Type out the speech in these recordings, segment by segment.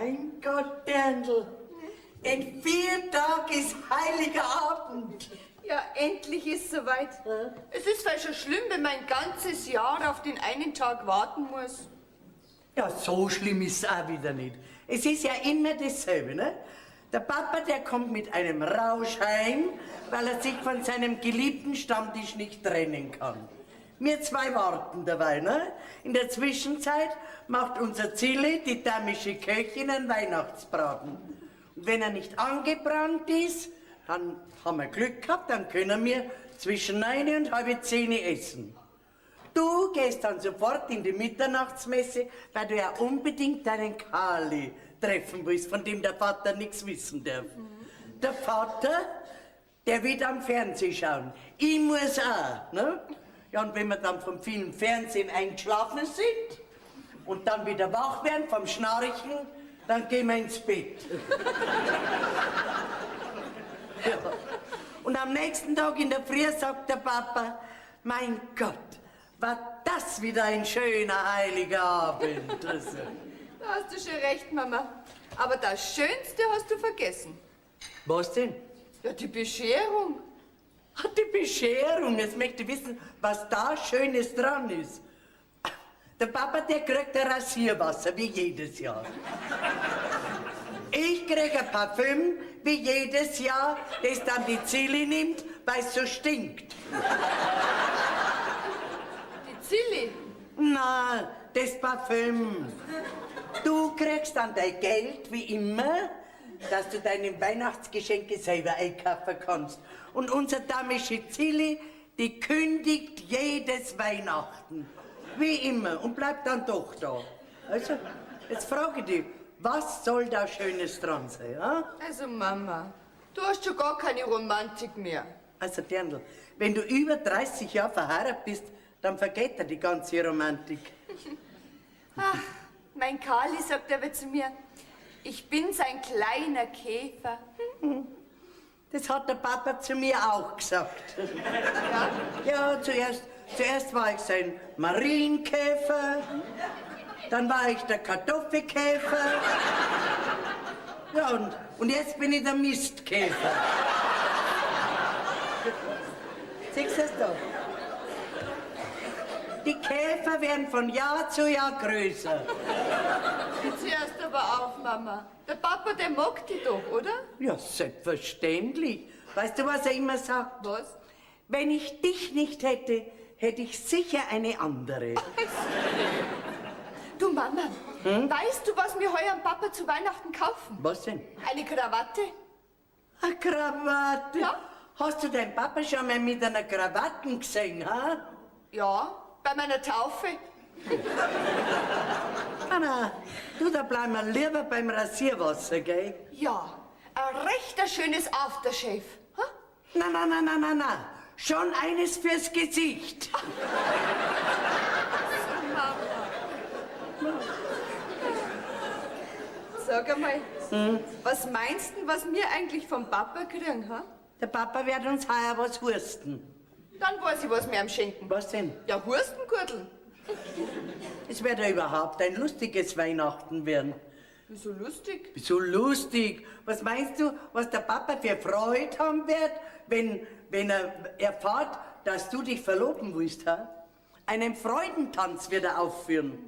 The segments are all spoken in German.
Mein Gott, Dirndl. In 4 Tagen ist heiliger Abend. Ja, endlich ist soweit. Es ist vielleicht schon schlimm, wenn man ein ganzes Jahr auf den einen Tag warten muss. Ja, so schlimm ist es auch wieder nicht. Es ist ja immer dasselbe, ne? Der Papa, der kommt mit einem Rausch heim, weil er sich von seinem geliebten Stammtisch nicht trennen kann. Wir 2 warten dabei, ne? In der Zwischenzeit macht unser Zilli, die damische Köchin, einen Weihnachtsbraten. Und wenn er nicht angebrannt ist, dann haben wir Glück gehabt, dann können wir zwischen 9 und halb 10 essen. Du gehst dann sofort in die Mitternachtsmesse, weil du ja unbedingt deinen Kali treffen willst, von dem der Vater nichts wissen darf. Der Vater, der wird am Fernsehen schauen. Ich muss auch, ne? Ja, und wenn wir dann vom vielen Fernsehen eingeschlafen sind und dann wieder wach werden vom Schnarchen, dann gehen wir ins Bett. Ja. Und am nächsten Tag in der Früh sagt der Papa, mein Gott, war das wieder ein schöner heiliger Abend. Also. Da hast du schon recht, Mama. Aber das Schönste hast du vergessen. Was denn? Ja, die Bescherung. Ach, die Bescherung. Jetzt möchte ich wissen, was da Schönes dran ist. Der Papa, der kriegt ein Rasierwasser, wie jedes Jahr. Ich krieg ein Parfüm, wie jedes Jahr, das dann die Zilli nimmt, weil es so stinkt. Die Zilli? Na, das Parfüm. Du kriegst dann dein Geld, wie immer, dass du deine Weihnachtsgeschenke selber einkaufen kannst. Und unser damische Zilli, die kündigt jedes Weihnachten. Wie immer. Und bleibt dann doch da. Also, jetzt frage ich dich, was soll da Schönes dran sein, ha? Also Mama, du hast schon gar keine Romantik mehr. Also Dirndl, wenn du über 30 Jahre verheiratet bist, dann vergeht dir die ganze Romantik. Ach, mein Kali sagt aber zu mir, ich bin sein kleiner Käfer. Das hat der Papa zu mir auch gesagt. Ja, zuerst war ich sein Marienkäfer, dann war ich der Kartoffelkäfer. Ja, und jetzt bin ich der Mistkäfer. Siehst du das da? Die Käfer werden von Jahr zu Jahr größer. Jetzt hörst aber auf, Mama. Der Papa, der mag dich doch, oder? Ja, selbstverständlich. Weißt du, was er immer sagt? Was? Wenn ich dich nicht hätte, hätte ich sicher eine andere. Du Mama, weißt du, was wir heuer am Papa zu Weihnachten kaufen? Was denn? Eine Krawatte. Eine Krawatte? Ja. Hast du deinen Papa schon mal mit einer Krawatte gesehen, ha? Ja, bei meiner Taufe. Anna, du, da bleiben wir lieber beim Rasierwasser, gell? Ja, ein rechter schönes Aftershave. Ha? Na. Schon eines fürs Gesicht. Sag einmal, was meinst du, was wir eigentlich vom Papa kriegen, ha? Der Papa wird uns heuer was husten. Dann weiß ich, was wir ihm schenken. Was denn? Ja, Hurstengürtel. Es wird ja überhaupt ein lustiges Weihnachten werden. Wieso lustig? Wieso lustig? Was meinst du, was der Papa für Freude haben wird, wenn er erfährt, dass du dich verloben willst, ha? Einen Freudentanz wird er aufführen.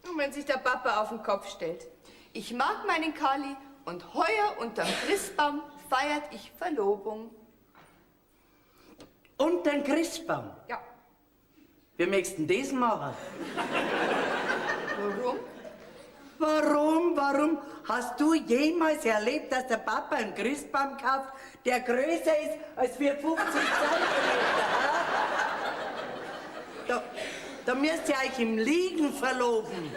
Und wenn sich der Papa auf den Kopf stellt. Ich mag meinen Kali und heuer unterm Christbaum feiert ich Verlobung. Und den Christbaum. Ja. Wir möchten das machen. Warum? Warum hast du jemals erlebt, dass der Papa einen Christbaum kauft, der größer ist als wir 50 Zentimeter? Da müsst ihr euch im Liegen verloben.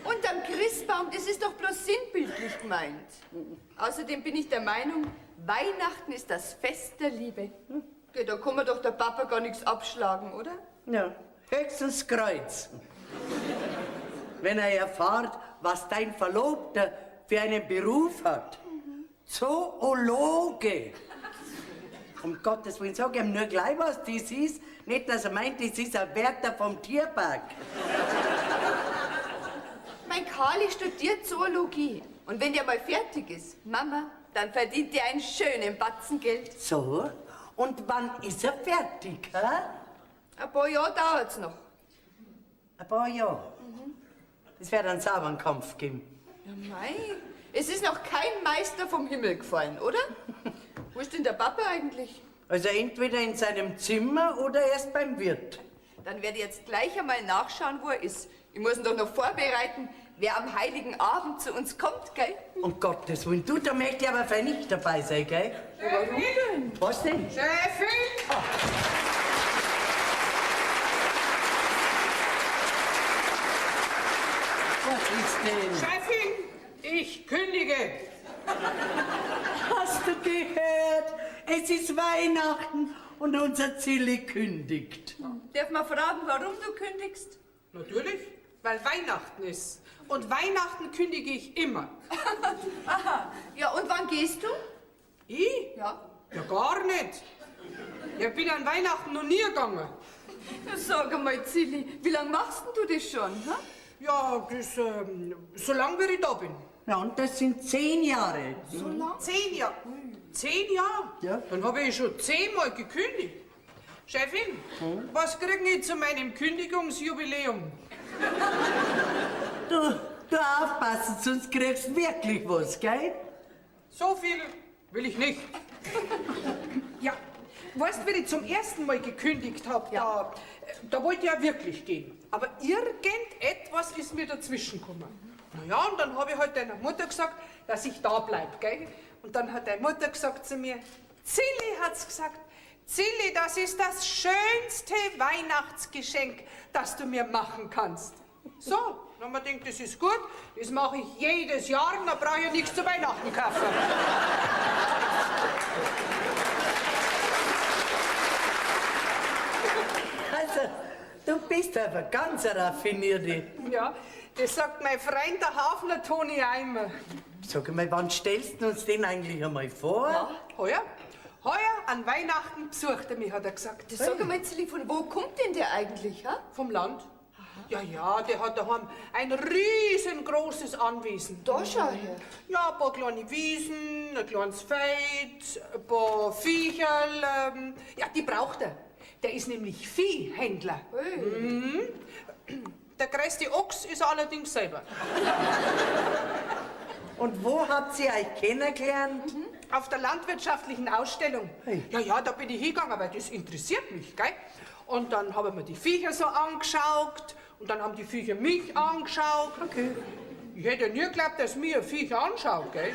Unterm Christbaum, das ist doch bloß sinnbildlich gemeint. Außerdem bin ich der Meinung, Weihnachten ist das Fest der Liebe. Ja, da kann man doch der Papa gar nichts abschlagen, oder? Ja, höchstens Kreuz. Wenn er erfährt, was dein Verlobter für einen Beruf hat. Zoologe. Um Gottes Willen, sag ihm nur gleich, was das ist. Nicht, dass er meint, das ist ein Wärter vom Tierpark. Mein Karli studiert Zoologie. Und wenn der mal fertig ist, Mama, dann verdient er einen schönen Batzen Geld. So, und wann ist er fertig, hä? Ein paar Jahre dauert's noch. Ein paar Jahre. Das wird einen sauberen Kampf geben. Ja, mei. Es ist noch kein Meister vom Himmel gefallen, oder? Wo ist denn der Papa eigentlich? Also entweder in seinem Zimmer oder erst beim Wirt. Dann werde ich jetzt gleich einmal nachschauen, wo er ist. Ich muss ihn doch noch vorbereiten, wer am Heiligen Abend zu uns kommt, gell? Um Gottes Willen, du, da möchte ich aber vielleicht nicht dabei sein, gell? Warum denn? Was denn? Chefin! Was ist denn? Chefin, ich kündige. Hast du gehört? Es ist Weihnachten und unser Zilli kündigt. Darf man fragen, warum du kündigst? Natürlich, weil Weihnachten ist. Und Weihnachten kündige ich immer. Aha. Ja, und wann gehst du? Ich? Ja. Ja, gar nicht. Ich bin an Weihnachten noch nie gegangen. Sag einmal, Zilli, wie lange machst denn du das schon? Ha? Ja, das, so lange wie ich da bin. Ja, und das sind 10 Jahre. So lang? 10 Jahre. 10 Jahre? Ja. Dann habe ich schon 10-mal gekündigt. Chefin, was krieg ich zu meinem Kündigungsjubiläum? Du aufpassen, sonst kriegst du wirklich was, gell? So viel will ich nicht. Ja, weißt du, wenn ich zum ersten Mal gekündigt habe, da wollte ich ja wirklich gehen. Aber irgendetwas ist mir dazwischen gekommen. Na ja, und dann habe ich halt deiner Mutter gesagt, dass ich da bleib, gell? Und dann hat deine Mutter gesagt zu mir, Zilli hat's gesagt, Zilli, das ist das schönste Weihnachtsgeschenk, das du mir machen kannst. So, dann haben wir gedacht, das ist gut, das mache ich jedes Jahr und dann brauche ich ja nichts zu Weihnachten kaufen. Also, du bist aber ganz raffinierte. Ja, das sagt mein Freund, der Hafner Toni Eimer. Sag mal, wann stellst du uns den eigentlich einmal vor? Heuer? Heuer an Weihnachten besucht er mich, hat er gesagt. Sag einmal, Zilli, von wo kommt denn der eigentlich, ha? Vom Land? Ja, ja, der hat daheim ein riesengroßes Anwesen. Da schau her. Ja, ein paar kleine Wiesen, ein kleines Feld, ein paar Viecherl. Ja, die braucht er. Der ist nämlich Viehhändler. Hey. Der größte Ochs ist er allerdings selber. Und wo habt ihr euch kennengelernt? Auf der landwirtschaftlichen Ausstellung. Hey. Ja, ja, da bin ich hingegangen, weil das interessiert mich, gell? Und dann haben wir die Viecher so angeschaut und dann haben die Viecher mich angeschaut. Okay. Ich hätte ja nie geglaubt, dass mir ein Viecher anschaut, gell?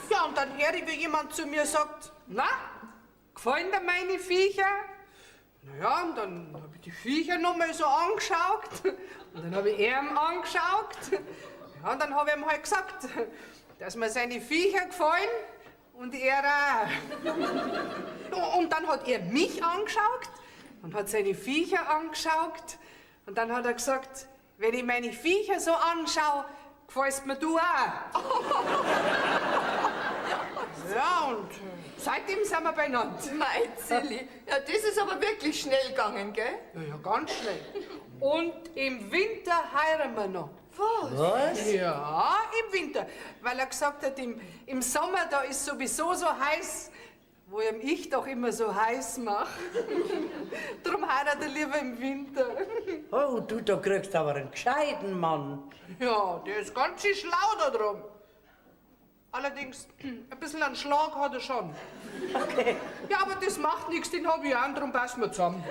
Ja, und dann höre ich, wie jemand zu mir sagt, na, gefallen dir meine Viecher? Na ja, und dann habe ich die Viecher noch mal so angeschaut und dann habe ich ihn angeschaut. Ja, und dann habe ich ihm halt gesagt, dass mir seine Viecher gefallen und er auch. Und dann hat er mich angeschaut und hat seine Viecher angeschaut und dann hat er gesagt, wenn ich meine Viecher so anschaue, gefällst mir du auch. Ja, und seitdem sind wir beieinander. Mein Zilli, ja, das ist aber wirklich schnell gegangen, gell? Ja, ja, ganz schnell. Und im Winter heiraten wir noch. Was? Was? Ja, im Winter. Weil er gesagt hat, im Sommer, da ist sowieso so heiß, wo ihm ich doch immer so heiß mache. Drum heiratet er lieber im Winter. Oh, du, da kriegst aber einen gescheiten Mann. Ja, der ist ganz schön schlau da drum. Allerdings, ein bisschen einen Schlag hat er schon. Okay. Ja, aber das macht nichts, den hab ich auch, und drum passen wir zusammen.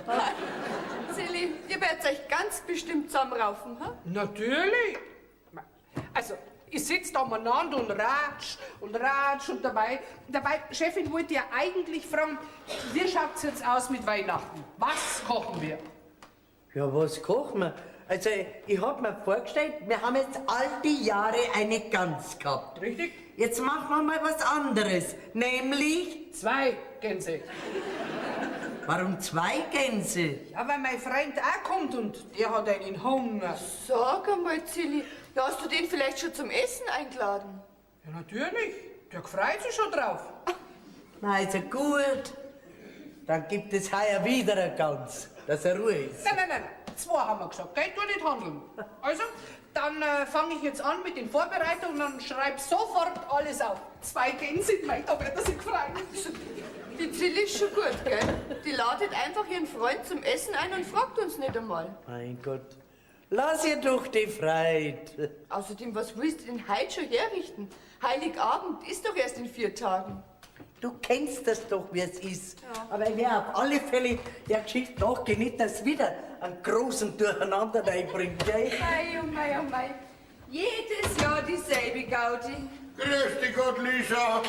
Zilli, ihr werdet euch ganz bestimmt zusammenraufen, ha? Natürlich. Also, ich sitze da umeinander und ratsch und dabei, Chefin, wollte ja eigentlich fragen, wie schaut's jetzt aus mit Weihnachten? Was kochen wir? Ja, was kochen wir? Also, ich hab mir vorgestellt, wir haben jetzt all die Jahre eine Gans gehabt. Richtig? Jetzt machen wir mal was anderes, nämlich... 2 Gänse. Warum 2 Gänse? Ja, weil mein Freund auch kommt und der hat einen Hunger. Sag einmal, Zilli, ja, hast du den vielleicht schon zum Essen eingeladen? Ja, natürlich. Der freut sich schon drauf. Na, also gut. Dann gibt es heuer wieder eine Gans, dass er Ruhe ist. Nein. 2 haben wir gesagt, gell? Tu nicht handeln. Also, dann fange ich jetzt an mit den Vorbereitungen und schreibe sofort alles auf. 2 Gänse, mei, da wird er sich freuen. Die Zilli ist schon gut, gell? Die ladet einfach ihren Freund zum Essen ein und fragt uns nicht einmal. Mein Gott, lass ihr doch die Freude. Außerdem, was willst du denn heute schon herrichten? Heiligabend ist doch erst in 4 Tagen. Du kennst das doch, wie es ist. Ja. Aber ich werde auf alle Fälle der Geschichte nachgehen, nicht, dass wieder einen großen Durcheinander reinbringt, gell? Mei, oh mei, oh mei. Jedes Jahr dieselbe Gaudi. Grüß dich Gott, Lisa.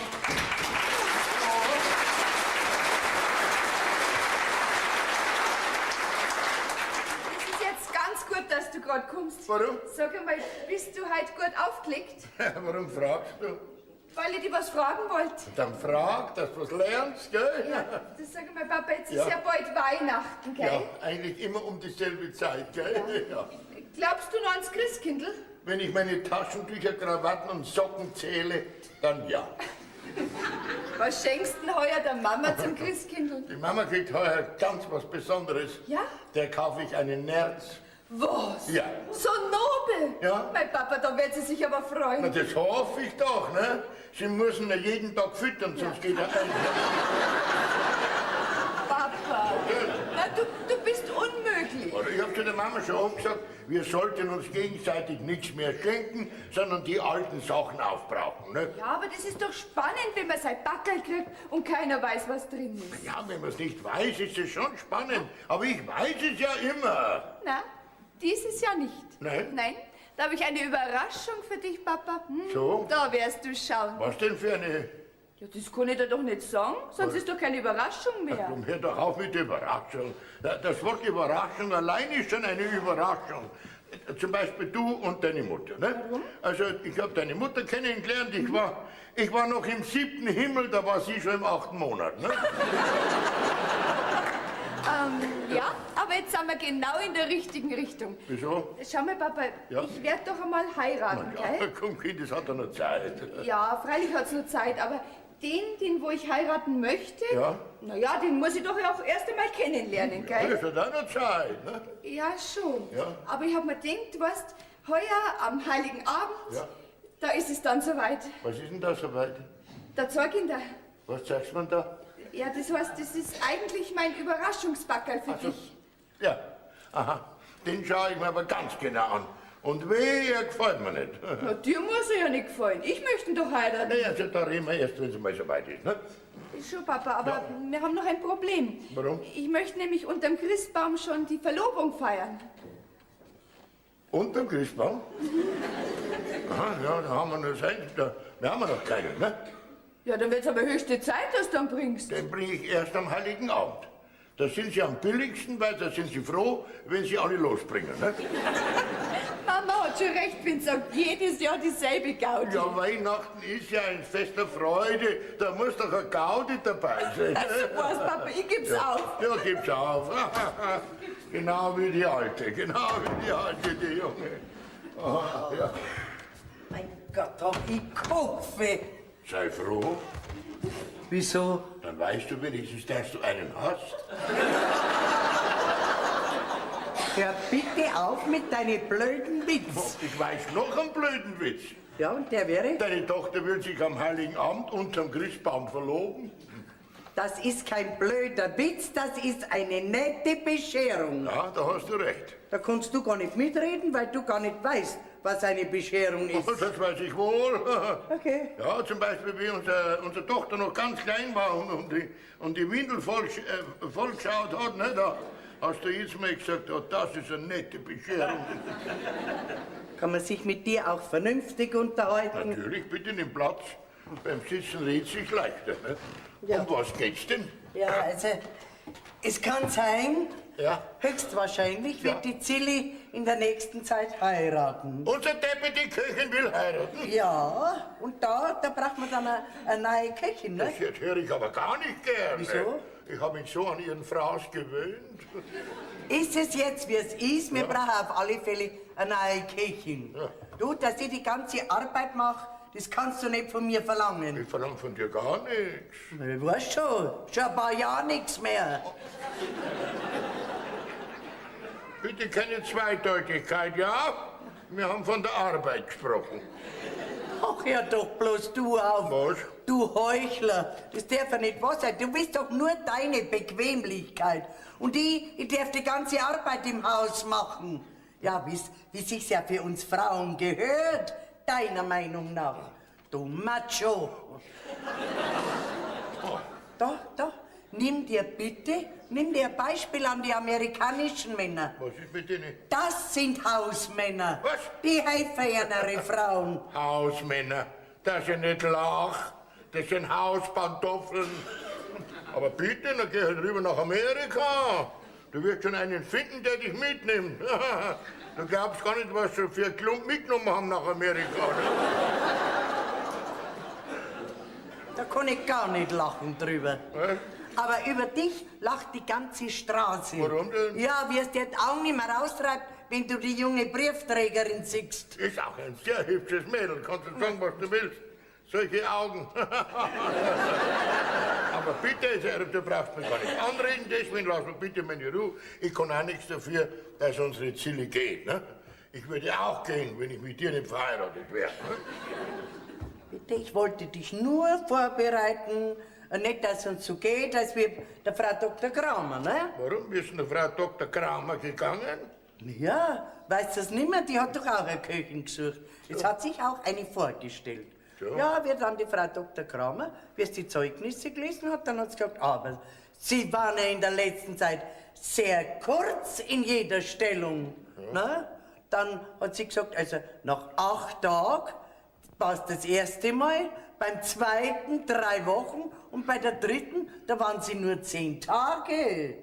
Es ist jetzt ganz gut, dass du gerade kommst. Warum? Sag einmal, bist du heute gut aufgelegt? Warum fragst du? Weil ich dich was fragen wollte. Dann frag, dass du was lernst, gell? Ja, das sag einmal, Papa, jetzt Ja. ist ja bald Weihnachten, gell? Ja, eigentlich immer um dieselbe Zeit, gell? Ja. Glaubst du noch ans Christkindl? Wenn ich meine Taschentücher, Krawatten und Socken zähle, dann ja. Was schenkst du denn heuer der Mama zum Christkindl? Die Mama kriegt heuer ganz was Besonderes. Ja? Der kaufe ich einen Nerz. Was? Ja. So nobel? Ja. Mein Papa, da wird sie sich aber Na, freuen. das hoffe ich doch, ne? Sie müssen ja jeden Tag füttern, sonst geht er ein. Papa, na, du bist unmöglich. Oder ich habe zu der Mama schon oft gesagt, wir sollten uns gegenseitig nichts mehr schenken, sondern die alten Sachen aufbrauchen. Ne? Ja, aber das ist doch spannend, wenn man sein Backerl kriegt und keiner weiß, was drin ist. Ja, wenn man es nicht weiß, ist es schon spannend. Aber ich weiß es ja immer. Na, dieses Jahr nicht. Nein? Nein, da habe ich eine Überraschung für dich, Papa. So? Da wirst du schauen. Was denn für eine... Ja, das kann ich dir doch nicht sagen, sonst ist doch keine Überraschung mehr. Komm, hör doch auf mit Überraschung. Das Wort Überraschung allein ist schon eine Überraschung. Zum Beispiel du und deine Mutter. Ne? Warum? Also ich habe deine Mutter kennengelernt. Ich war noch im 7. Himmel, da war sie schon im 8. Monat. Ne? Ja, aber jetzt sind wir genau in der richtigen Richtung. Wieso? Schau mal, Papa, Ja? ich werde doch einmal heiraten, Ja, gell? komm, Kind, das hat doch noch Zeit. Ja, freilich hat es noch Zeit, aber den, wo ich heiraten möchte, Ja? naja, den muss ich doch auch erst einmal kennenlernen, gell? Das hat auch noch Zeit. Ne? Ja, schon. Ja. Aber ich habe mir gedacht, du weißt, heuer am Heiligen Abend, Ja. da ist es dann soweit. Was ist denn da soweit? Der Zeuginder. Was sagst man da? Ja, das heißt, das ist eigentlich mein Überraschungsbackerl für Also, dich. ja, aha. Den schaue ich mir aber ganz genau an. Und weh, er gefällt mir nicht. Na, dir muss er ja nicht gefallen. Ich möchte ihn doch heiraten. Nee, also da reden wir erst, wenn es mal soweit ist. Ne? Schon, Papa, aber wir haben noch ein Problem. Warum? Ich möchte nämlich unterm Christbaum schon die Verlobung feiern. Unterm Christbaum? Aha, ja, da haben wir noch sein. Wir haben noch keinen, ne? Ja, dann wird es aber höchste Zeit, dass du ihn bringst. Den bringe ich erst am Heiligen Abend. Da sind sie am billigsten, weil da sind sie froh, wenn sie alle losbringen. Ne? Mama hat schon recht, wenn sie sagt, jedes Jahr dieselbe Gaudi. Ja, Weihnachten ist ja ein Fest der Freude. Da muss doch ein Gaudi dabei sein. Was, Papa, ich geb's auf. Ja, gib's auf. Genau wie die Alte, genau wie die Alte, die Junge. Aha, ja. Mein Gott, hab ich Kopfe. Sei froh, Wieso? dann weißt du wenigstens, dass du einen hast. Hör bitte auf mit deinen blöden Witz. Ich weiß noch einen blöden Witz. Ja, und der wäre? Deine Tochter wird sich am Heiligen Abend unterm Christbaum verloben. Das ist kein blöder Witz, das ist eine nette Bescherung. Ja, da hast du recht. Da kannst du gar nicht mitreden, weil du gar nicht weißt, was eine Bescherung ist. Das weiß ich wohl. Okay. Ja, zum Beispiel, wie unsere Tochter noch ganz klein war und die Windel vollgeschaut hat, ne, da hast du jetzt mal gesagt, oh, das ist eine nette Bescherung. Kann man sich mit dir auch vernünftig unterhalten? Natürlich, bitte nimm Platz. Beim Sitzen redet sich leichter. Ne? Ja. Um was geht's denn? Ja, also, es kann sein, Ja. höchstwahrscheinlich wird die Zilli in der nächsten Zeit heiraten. Unser Deputy Köchin will heiraten. Ja, und da braucht man dann eine neue Köchin, ne? Das höre ich aber gar nicht gern. Wieso? Ich habe mich so an Ihren Fraus gewöhnt. Ist es jetzt, wie es ist? Wir brauchen auf alle Fälle eine neue Köchin. Ja. Du, dass ich die ganze Arbeit mache, das kannst du nicht von mir verlangen. Ich verlange von dir gar nichts. Ich weiß schon ein paar Jahre nichts mehr. Bitte keine Zweideutigkeit, ja? Wir haben von der Arbeit gesprochen. Ach ja, doch bloß du auf. Was? Du Heuchler, das darf ja nicht wahr sein. Du willst doch nur deine Bequemlichkeit. Und ich darf die ganze Arbeit im Haus machen. Ja, wie sich's ja für uns Frauen gehört, deiner Meinung nach. Du Macho. Da, nimm dir ein Beispiel an die amerikanischen Männer. Was ist mit denen? Das sind Hausmänner. Was? Die helfen ihre Frauen. Hausmänner, das ist ja nicht Lach, das sind Hauspantoffeln. Aber bitte, dann geh halt rüber nach Amerika. Du wirst schon einen finden, der dich mitnimmt. Du glaubst gar nicht, was sie für ein Klump mitgenommen haben nach Amerika. Da kann ich gar nicht lachen drüber. Was? Aber über dich lacht die ganze Straße. Warum denn? Ja, wie es dir die Augen nicht mehr raustreibt, wenn du die junge Briefträgerin siehst. Ist auch ein sehr hübsches Mädel, kannst du sagen, was du willst. Solche Augen. Aber bitte, du brauchst mich gar nicht anreden, deswegen lass mich bitte meine Ruhe. Ich kann auch nichts dafür, dass unsere Ziele gehen. Ne? Ich würde auch gehen, wenn ich mit dir nicht verheiratet wäre. Ne? Bitte, ich wollte dich nur vorbereiten, nicht, dass es uns so geht, als wir der Frau Dr. Kramer, ne? Warum ist denn der Frau Dr. Kramer gegangen? Ja, weißt du das nicht mehr? Die hat doch auch eine Köchin gesucht. Jetzt hat sich auch eine vorgestellt. So. Ja, wird dann die Frau Dr. Kramer, wie es die Zeugnisse gelesen hat, dann hat sie gesagt, aber sie waren ja in der letzten Zeit sehr kurz in jeder Stellung. Ne? Dann hat sie gesagt, also nach 8 Tagen war es das erste Mal, beim zweiten 3 Wochen und bei der dritten, da waren sie nur 10 Tage.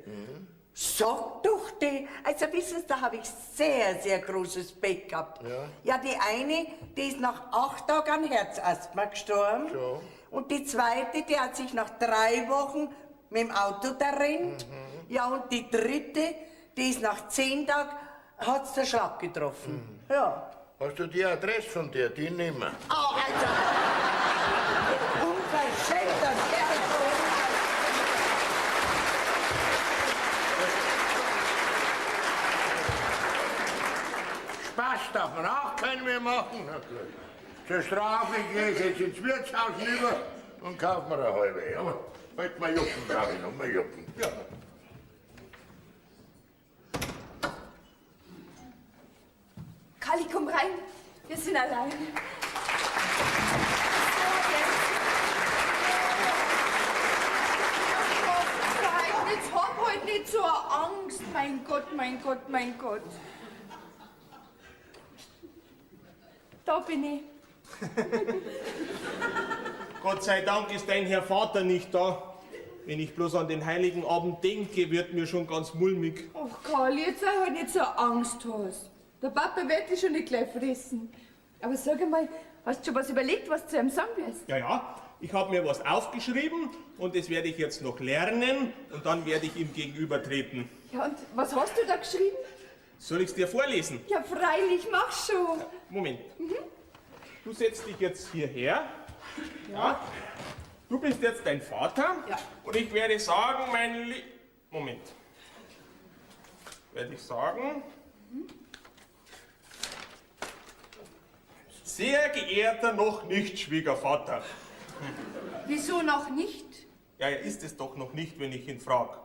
Sag doch die. Also wissen Sie, da habe ich sehr, sehr großes Pech gehabt. Ja, die eine, die ist nach 8 Tagen an Herzasthma gestorben. So. Und die zweite, die hat sich nach 3 Wochen mit dem Auto verrennt. Ja, und die dritte, die ist nach 10 Tagen, hat's der Schlag getroffen. Ja. Hast du die Adresse von der? Die nicht mehr. Au, Alter! Unverschämter Kerl! Spaß darf man auch keinen mehr machen. Zur Strafe gehe ich jetzt ins Wirtshaus rüber und kauf mir eine halbe. Aber halt mal Jucken, brauche ich noch mal Jucken. Ja. Kali, komm rein. Wir sind allein. Jetzt hab halt nicht so eine Angst. Mein Gott, mein Gott, mein Gott. Da bin ich. Gott sei Dank ist dein Herr Vater nicht da. Wenn ich bloß an den heiligen Abend denke, wird mir schon ganz mulmig. Ach, Kali, jetzt sei halt nicht so Angst hast. Der Papa wird dich schon nicht gleich fressen. Aber sag einmal, hast du schon was überlegt, was du ihm sagen wirst? Ja, ich habe mir was aufgeschrieben und das werde ich jetzt noch lernen und dann werde ich ihm gegenübertreten. Ja, und was hast du da geschrieben? Soll ich es dir vorlesen? Ja, freilich, mach schon. Moment. Du setzt dich jetzt hierher. Ja. Du bist jetzt dein Vater. Ja. Und ich werde sagen, Moment. Werde ich sagen... Sehr geehrter noch nicht Schwiegervater. Wieso noch nicht? Ja, er ist es doch noch nicht, wenn ich ihn frage.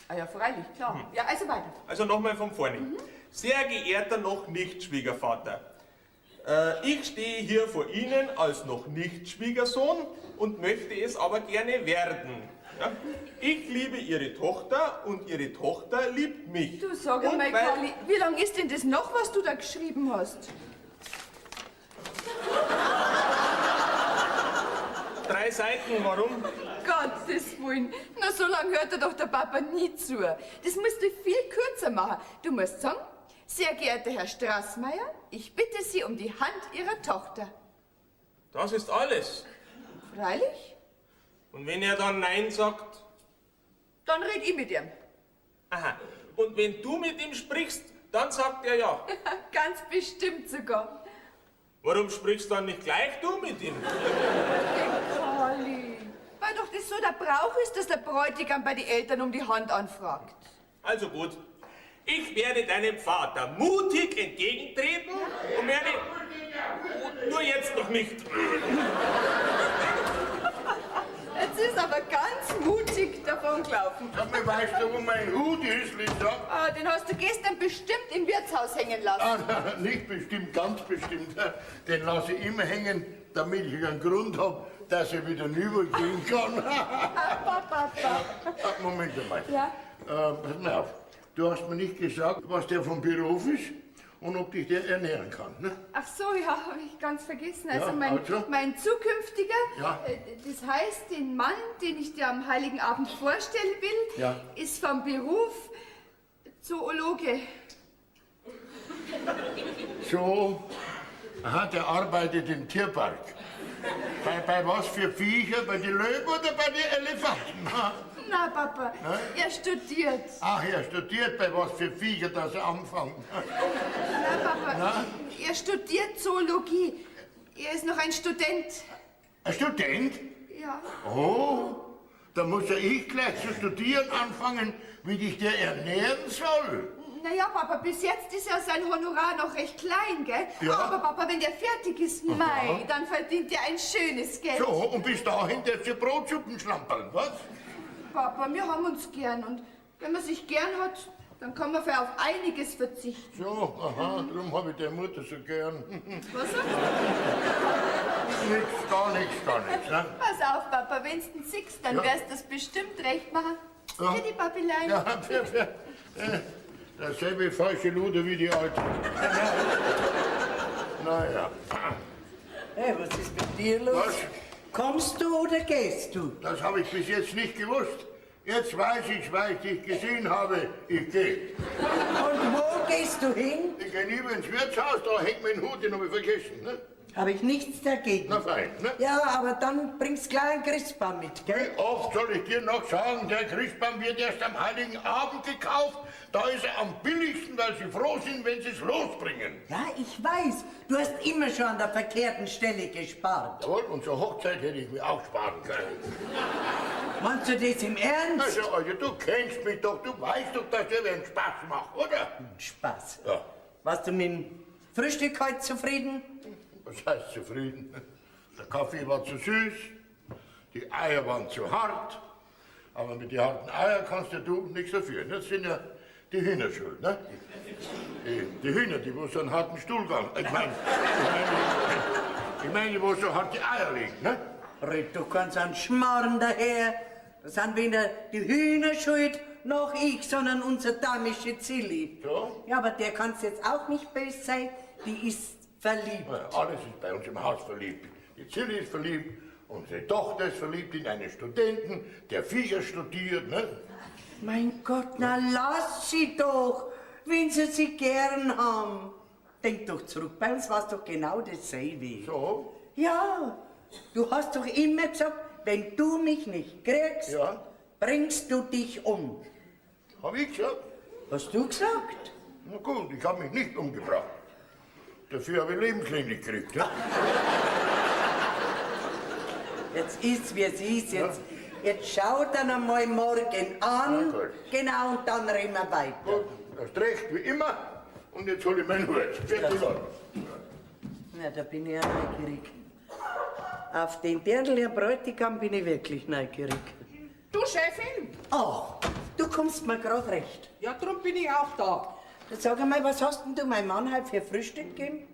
Ah ja, freilich, klar. Ja, also weiter. Also nochmal von vorne. Sehr geehrter noch nicht Schwiegervater. Ich stehe hier vor Ihnen als noch nicht Schwiegersohn und möchte es aber gerne werden. Ja? Ich liebe Ihre Tochter und Ihre Tochter liebt mich. Du sag Und einmal, weil- Kali, wie lange ist denn das noch, was du da geschrieben hast? 3 Seiten, warum? Gottes Willen, na so lange hört dir doch der Papa nie zu. Das musst du viel kürzer machen. Du musst sagen, sehr geehrter Herr Straßmeier, ich bitte Sie um die Hand Ihrer Tochter. Das ist alles. Freilich? Und wenn er dann Nein sagt? Dann red ich mit ihm. Aha. Und wenn du mit ihm sprichst, dann sagt er ja. Ganz bestimmt sogar. Warum sprichst dann nicht gleich du mit ihm? Kali, weil doch das so der Brauch ist, dass der Bräutigam bei den Eltern um die Hand anfragt. Also gut. Ich werde deinem Vater mutig entgegentreten und werde... Nur jetzt noch nicht. Jetzt ist aber ganz mutig davongelaufen. Sag mal, weißt du, wo mein Hut ist, Lisa? Ah, den hast du gestern bestimmt im Wirtshaus hängen lassen. Ah, nein, nicht bestimmt, ganz bestimmt. Den lasse ich immer hängen, damit ich einen Grund habe, dass er wieder rübergehen kann. Papa. Moment einmal. Ja? Pass mal auf. Du hast mir nicht gesagt, was der vom Beruf ist und ob dich der ernähren kann. Ne? Ach so, ja, habe ich ganz vergessen. Also Ja, mein zukünftiger, Ja. das heißt, den Mann, den ich dir am Heiligen Abend vorstellen will, Ja. ist vom Beruf Zoologe. So, aha, der arbeitet im Tierpark. Bei was für Viecher? Bei den Löwen oder bei den Elefanten? Ha? Na, Papa, er studiert. Ach, er studiert, bei was für Viecher das er anfängt. Na, Papa, er studiert Zoologie. Er ist noch ein Student. Ein Student? Ja. Oh, da muss ja ich gleich zu studieren anfangen, wie dich der ernähren soll. Naja, Papa, bis jetzt ist ja sein Honorar noch recht klein, gell? Ja. Aber Papa, wenn der fertig ist, Mai, dann verdient er ein schönes Geld. So, und bis dahin darfst du Brotsuppen schlampern, was? Papa, wir haben uns gern und wenn man sich gern hat, dann kann man auf einiges verzichten. So, aha, darum habe ich der Mutter so gern. Was sagst Gar nichts, ne? du? Pass auf, Papa, wenn's den siehst, dann Ja. wirst du das bestimmt recht machen. Ja. Für die Papelein. Ja, dasselbe falsche Luder wie die alte. Naja, Hey, was ist mit dir los? Was? Kommst du oder gehst du? das habe ich bis jetzt nicht gewusst. Jetzt weiß ich, weil ich dich gesehen habe, ich gehe. Und wo gehst du hin? Ich gehe lieber ins Wirtshaus, da hängt mein Hut, den habe ich vergessen. Ne? Habe ich nichts dagegen. Na fein, ne? Ja, aber dann bringst gleich einen Christbaum mit, gell? Wie oft soll ich dir noch sagen, der Christbaum wird erst am Heiligen Abend gekauft. Da ist er am billigsten, weil sie froh sind, wenn sie es losbringen. Ja, ich weiß. Du hast immer schon an der verkehrten Stelle gespart. Jawohl, und zur Hochzeit hätte ich mir auch sparen können. Meinst du das im Ernst? Also, du kennst mich doch, du weißt doch, dass ich einen Spaß mache, oder? Spaß. Ja. Warst du mit dem Frühstück heute zufrieden? Was heißt zufrieden? Der Kaffee war zu süß, die Eier waren zu hart, aber mit den harten Eiern kannst ja du nichts dafür. Das sind ja die Hühner schuld, ne? Die Hühner, die wo so einen harten Stuhlgang, ich meine, die wo so harte Eier legen, ne? Red doch ganz an Schmarrn daher. Das sind weder die Hühner schuld, noch ich, sondern unser damische Zilli. So? Ja, aber der kann's jetzt auch nicht böse sein. Die ist verliebt. Ja, alles ist bei uns im Haus verliebt. Die Zilli ist verliebt, unsere Tochter ist verliebt in einen Studenten, der Viecher studiert, ne? Mein Gott, na lass sie doch, wenn sie gern haben. Denk doch zurück, bei uns war's doch genau dasselbe. So? Ja, du hast doch immer gesagt, wenn du mich nicht kriegst, Ja. bringst du dich um. Hab ich gesagt? Hast du gesagt? Na gut, ich habe mich nicht umgebracht. Dafür habe ich lebenslänglich gekriegt, ja? Jetzt ist, wie es ist. Jetzt schau dann einmal morgen an. Na gut. Genau, und dann reden wir weiter. Gut, das recht wie immer. Und jetzt hole ich meinen Hut. Fertig. Na, da bin ich ja neugierig. Auf den Dirndl, Herr Bräutigam, bin ich wirklich neugierig. Du, Chefin? Ach, du kommst mir gerade recht. Ja, darum bin ich auch da. Jetzt sag einmal, was hast denn du meinem Mann halt für Frühstück gegeben?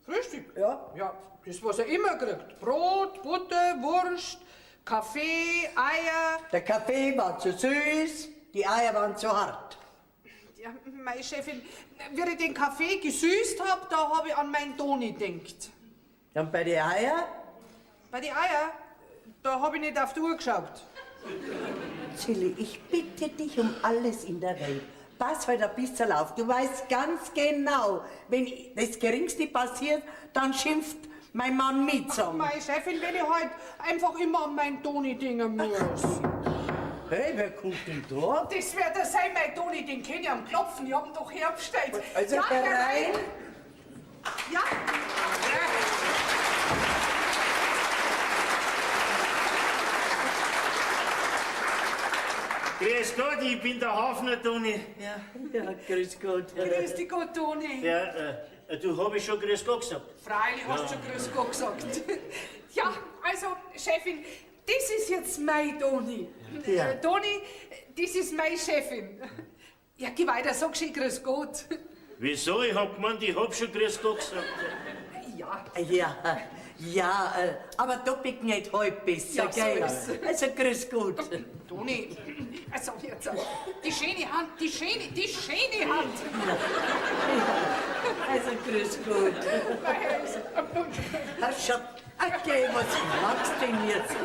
Frühstück? Ja. Ja, das, was er immer kriegt. Brot, Butter, Wurst, Kaffee, Eier. Der Kaffee war zu süß, die Eier waren zu hart. Ja, meine Chefin, wie ich den Kaffee gesüßt hab, da hab ich an meinen Toni gedacht. Und bei den Eier? Bei den Eier, da hab ich nicht auf die Uhr geschaut. Zilli, ich bitte dich um alles in der Welt. Pass heute ein bisschen auf. Du weißt ganz genau, wenn das Geringste passiert, dann schimpft mein Mann mit. Meine Chefin, wenn ich halt einfach immer an meinen Toni denken muss. Hey, wer kommt denn da? Das wird der sein, mein Toni, den kenn ich am Klopfen. Ich hab ihn doch herbestellt. Also ja, herein. Ja. Grüß Gott, ich bin der Hafner, Toni. Ja, grüß Gott. Grüß dich Gott, Toni. Ja, du hab ich schon Grüß Gott gesagt. Freilich hast du schon Grüß Gott gesagt. Ja, also, Chefin, das ist jetzt mein Toni. Ja. Toni, das ist meine Chefin. Ja, geh weiter, sag schon Grüß Gott. Wieso? Ich hab gemeint, ich hab schon Grüß Gott gesagt. Ja, Aber doppelt nicht halb besser, Ja, so gell? ist's. Also grüß Gott. Toni, also jetzt, die schöne Hand, die schöne Hand. Also grüß Gott. Herr Schatt, okay, was magst du denn jetzt?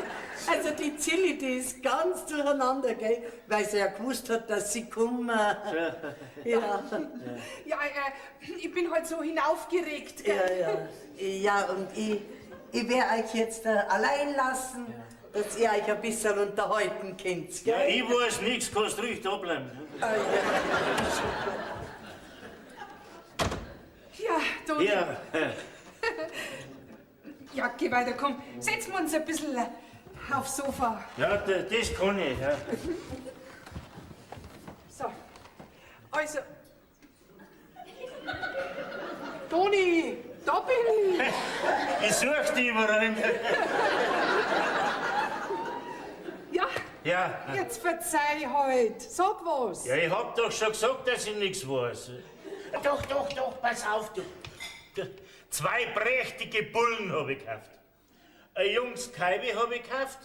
Also die Zilli, die ist ganz durcheinander, gell? Weil sie ja gewusst hat, dass sie kommen. Ja, Ja, ich bin halt so hinaufgeregt. Gell? ja, und ich werde euch jetzt allein lassen, dass ihr euch ein bisschen unterhalten könnt, Ja, gell? ich weiß nichts, kannst ruhig da bleiben. Ja, Toni. Ja, Ja, geh weiter, komm. Setzen wir uns ein bisschen aufs Sofa. ja, das kann ich. Ja. So. Also. Toni, da bin ich. Ich such dich überall. Ja, Ja, jetzt verzeih halt. Sag was. ja, ich hab doch schon gesagt, dass ich nichts weiß. Doch, pass auf, du. 2 prächtige Bullen hab ich gekauft. Ein junges Kaibi hab ich gekauft.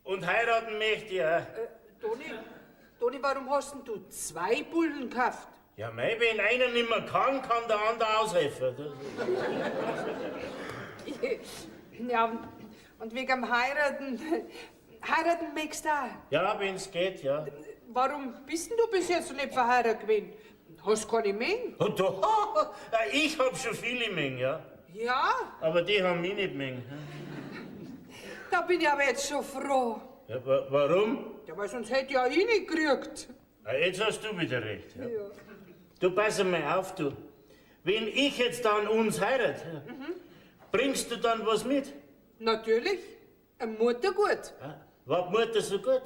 Und heiraten möchte ich auch. Toni, warum hast denn du 2 Bullen gekauft? Ja, mei, wenn einer nicht mehr kann der andere aushelfen. Ja, und wegen dem Heiraten. Heiraten möchtest du auch. Ja, wenn's geht, ja. Warum bist denn du bis jetzt nicht verheiratet gewesen? Hast keine Menge? Und da, ich hab schon viele Mengen, ja. Ja, Aber die haben mich nicht Mengen. da bin ich aber jetzt schon froh. Ja, warum? Ja, weil sonst hätte ich ja ihn nicht gekriegt. Ja, jetzt hast du wieder recht. Ja. Du, pass mal auf, du. Wenn ich jetzt an uns heirate, bringst du dann was mit? Natürlich, eine Mutter gut. Ja. War die Mutter so gut?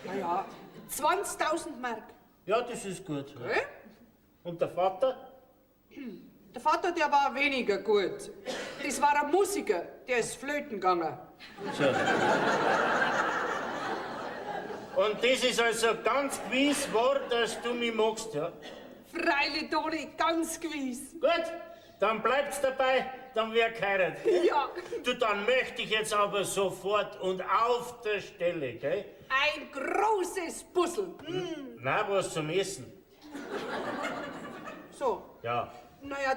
Naja, 20.000 Mark. Ja, das ist gut. Ja. Gell? Und der Vater? Der Vater, der war weniger gut. Das war ein Musiker, der ist flöten gegangen. So. Und das ist also ganz gewiss wahr, dass du mich magst, ja? Freilich, Toni, ganz gewiss. Gut, dann bleibt's dabei, dann wär geheiratet. Ja, Du, dann möchte ich jetzt aber sofort und auf der Stelle, gell? ein großes Puzzle. Na, was zum Essen? So, Ja. naja,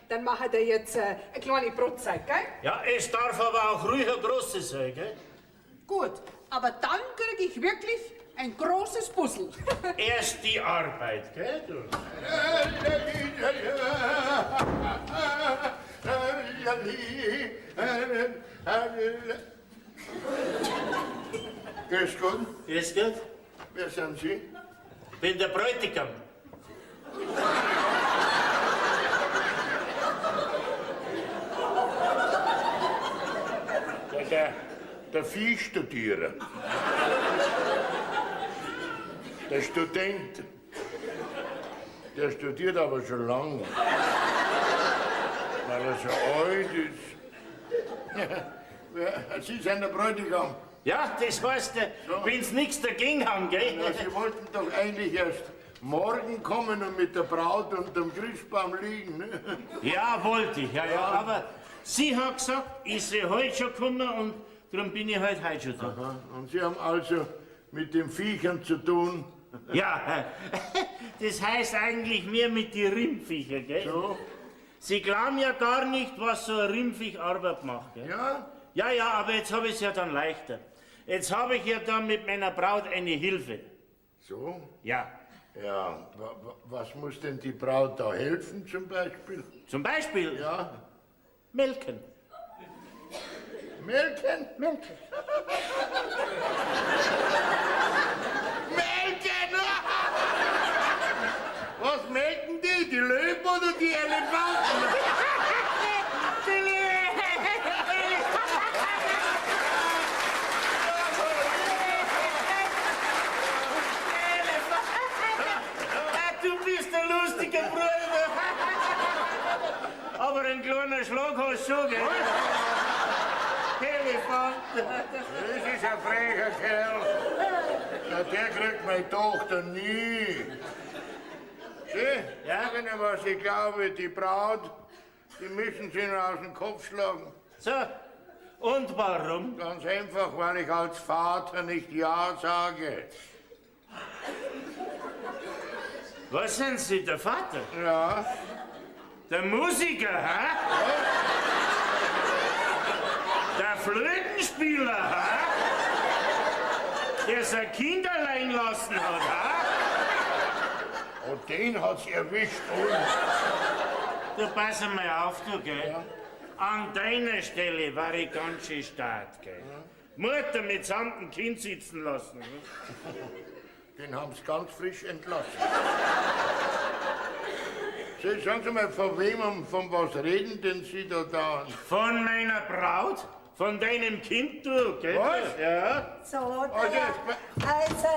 dann mache ich jetzt eine kleine Brotzeit, gell? Ja, es darf aber auch ruhig ein großes sein, gell? Gut, aber dann kriege ich wirklich ein großes Puzzle. Erst die Arbeit, gell? Du? Grüß Gott, Grüß Gott. wer sind Sie? Ich bin der Bräutigam. Der Viehstudierer. Der Student. Der studiert aber schon lange. Weil er so alt ist. Sie sind der Bräutigam. Ja, das heißt, wenn's nichts dagegen haben, gell? Ja, Sie wollten doch eigentlich erst morgen kommen und mit der Braut und dem Christbaum liegen. Ne? Ja, wollte ich, ja. Aber sie hat gesagt, ich soll heute schon kommen und darum bin ich heute schon da. Aha. Und Sie haben also mit den Viechern zu tun. Ja, das heißt eigentlich mehr mit den Rindviechern, gell? So? Sie glauben ja gar nicht, was so ein Rindviech Arbeit macht, gell? Ja? Ja, aber jetzt habe ich es ja dann leichter. Jetzt habe ich ja dann mit meiner Braut eine Hilfe. So? Ja. Ja, was muss denn die Braut da helfen zum Beispiel? Zum Beispiel Ja? melken. Melken? Melken. Melken! Was melken die? Die Löwen oder die Elefanten? einen Schlag hast du, gell? Telefon. Das ist ein frecher Kerl. Ja, der kriegt meine Tochter nie. Sieh, Ja? sagen Sie, was ich glaube, die Braut, die müssen Sie nur aus dem Kopf schlagen. So, und warum? Ganz einfach, weil ich als Vater nicht Ja sage. Was sind Sie, der Vater? Ja, Der Musiker, hä? Der Flötenspieler, hä? Der sein Kind allein lassen hat, hä? und den hat's erwischt. Du pass mal auf, du, gell? An deiner Stelle war ich ganz schön stark, gell? Mutter mitsamt dem Kind sitzen lassen. Ne? Den haben sie ganz frisch entlassen. Sie, sagen Sie mal, von wem und von was reden denn Sie da dauernd? Von meiner Braut? Von deinem Kind, du, gell? Was? Ja. So, Also,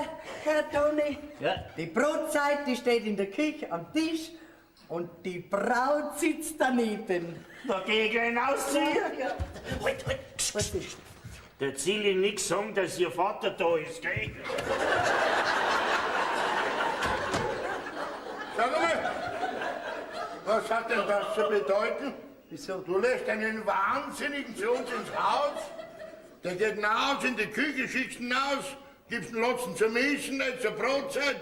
Herr Toni, Ja. die Brotzeit, die steht in der Küche am Tisch und die Braut sitzt daneben. Da geh ich gleich raus zu ihr. Ja. Halt, halt. Was ist? Der Zilli nix sagen, dass ihr Vater da ist, gell? sag mal, was hat denn das zu bedeuten? Wieso? Du lässt einen Wahnsinnigen zu uns ins Haus, der geht hinaus in die Küche, schickst ihn aus, gibst einen Lotzen zum Essen, nicht zur Brotzeit.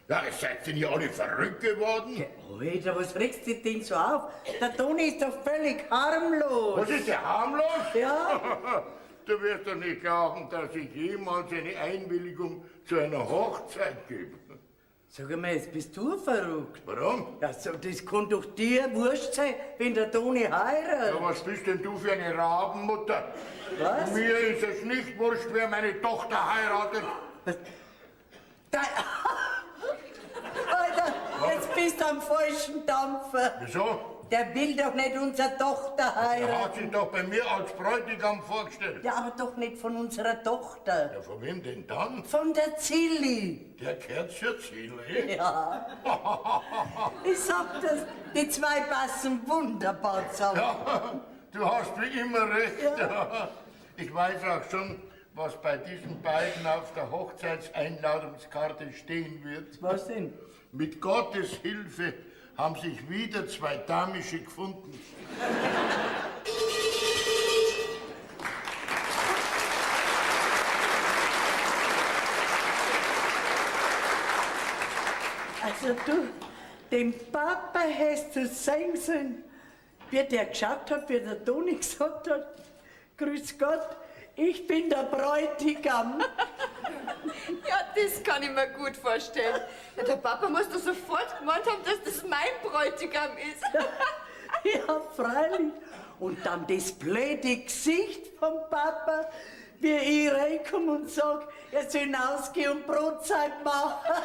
Ja, ihr seid denn ja alle verrückt geworden. Alter, was regst du denn so auf? Der Toni ist doch völlig harmlos. Was ist der harmlos? Ja? Du wirst doch nicht glauben, dass ich jemals eine Einwilligung zu einer Hochzeit gebe. Sag mal, jetzt bist du verrückt. Warum? Ja, so, das kann doch dir wurscht sein, wenn der Toni heiratet. Ja, was bist denn du für eine Rabenmutter? Was? Mir ist es nicht wurscht, wer meine Tochter heiratet. Da Alter, jetzt bist du am falschen Dampfer. Wieso? Der will doch nicht unsere Tochter Er hat heiraten. sich doch bei mir als Bräutigam vorgestellt. Ja, aber doch nicht von unserer Tochter. Ja, von wem denn dann? Von der Zilli. Der gehört zur Ziele. Ja. Ich sag das, die zwei passen wunderbar zusammen. Ja, du hast wie immer recht. Ja. Ich weiß auch schon, was bei diesen beiden auf der Hochzeitseinladungskarte stehen wird. Was denn? Mit Gottes Hilfe haben sich wieder zwei Damische gefunden. Also du, dem Papa hast du sagen sollen, wie der geschaut hat, wie der Toni gesagt hat, grüß Gott, ich bin der Bräutigam. Ja, das kann ich mir gut vorstellen. Ja, der Papa muss doch sofort gemeint haben, dass das mein Bräutigam ist. Ja, freilich. Und dann das blöde Gesicht vom Papa, wie ich reinkomme und sag, er soll hinausgehen und Brotzeit machen.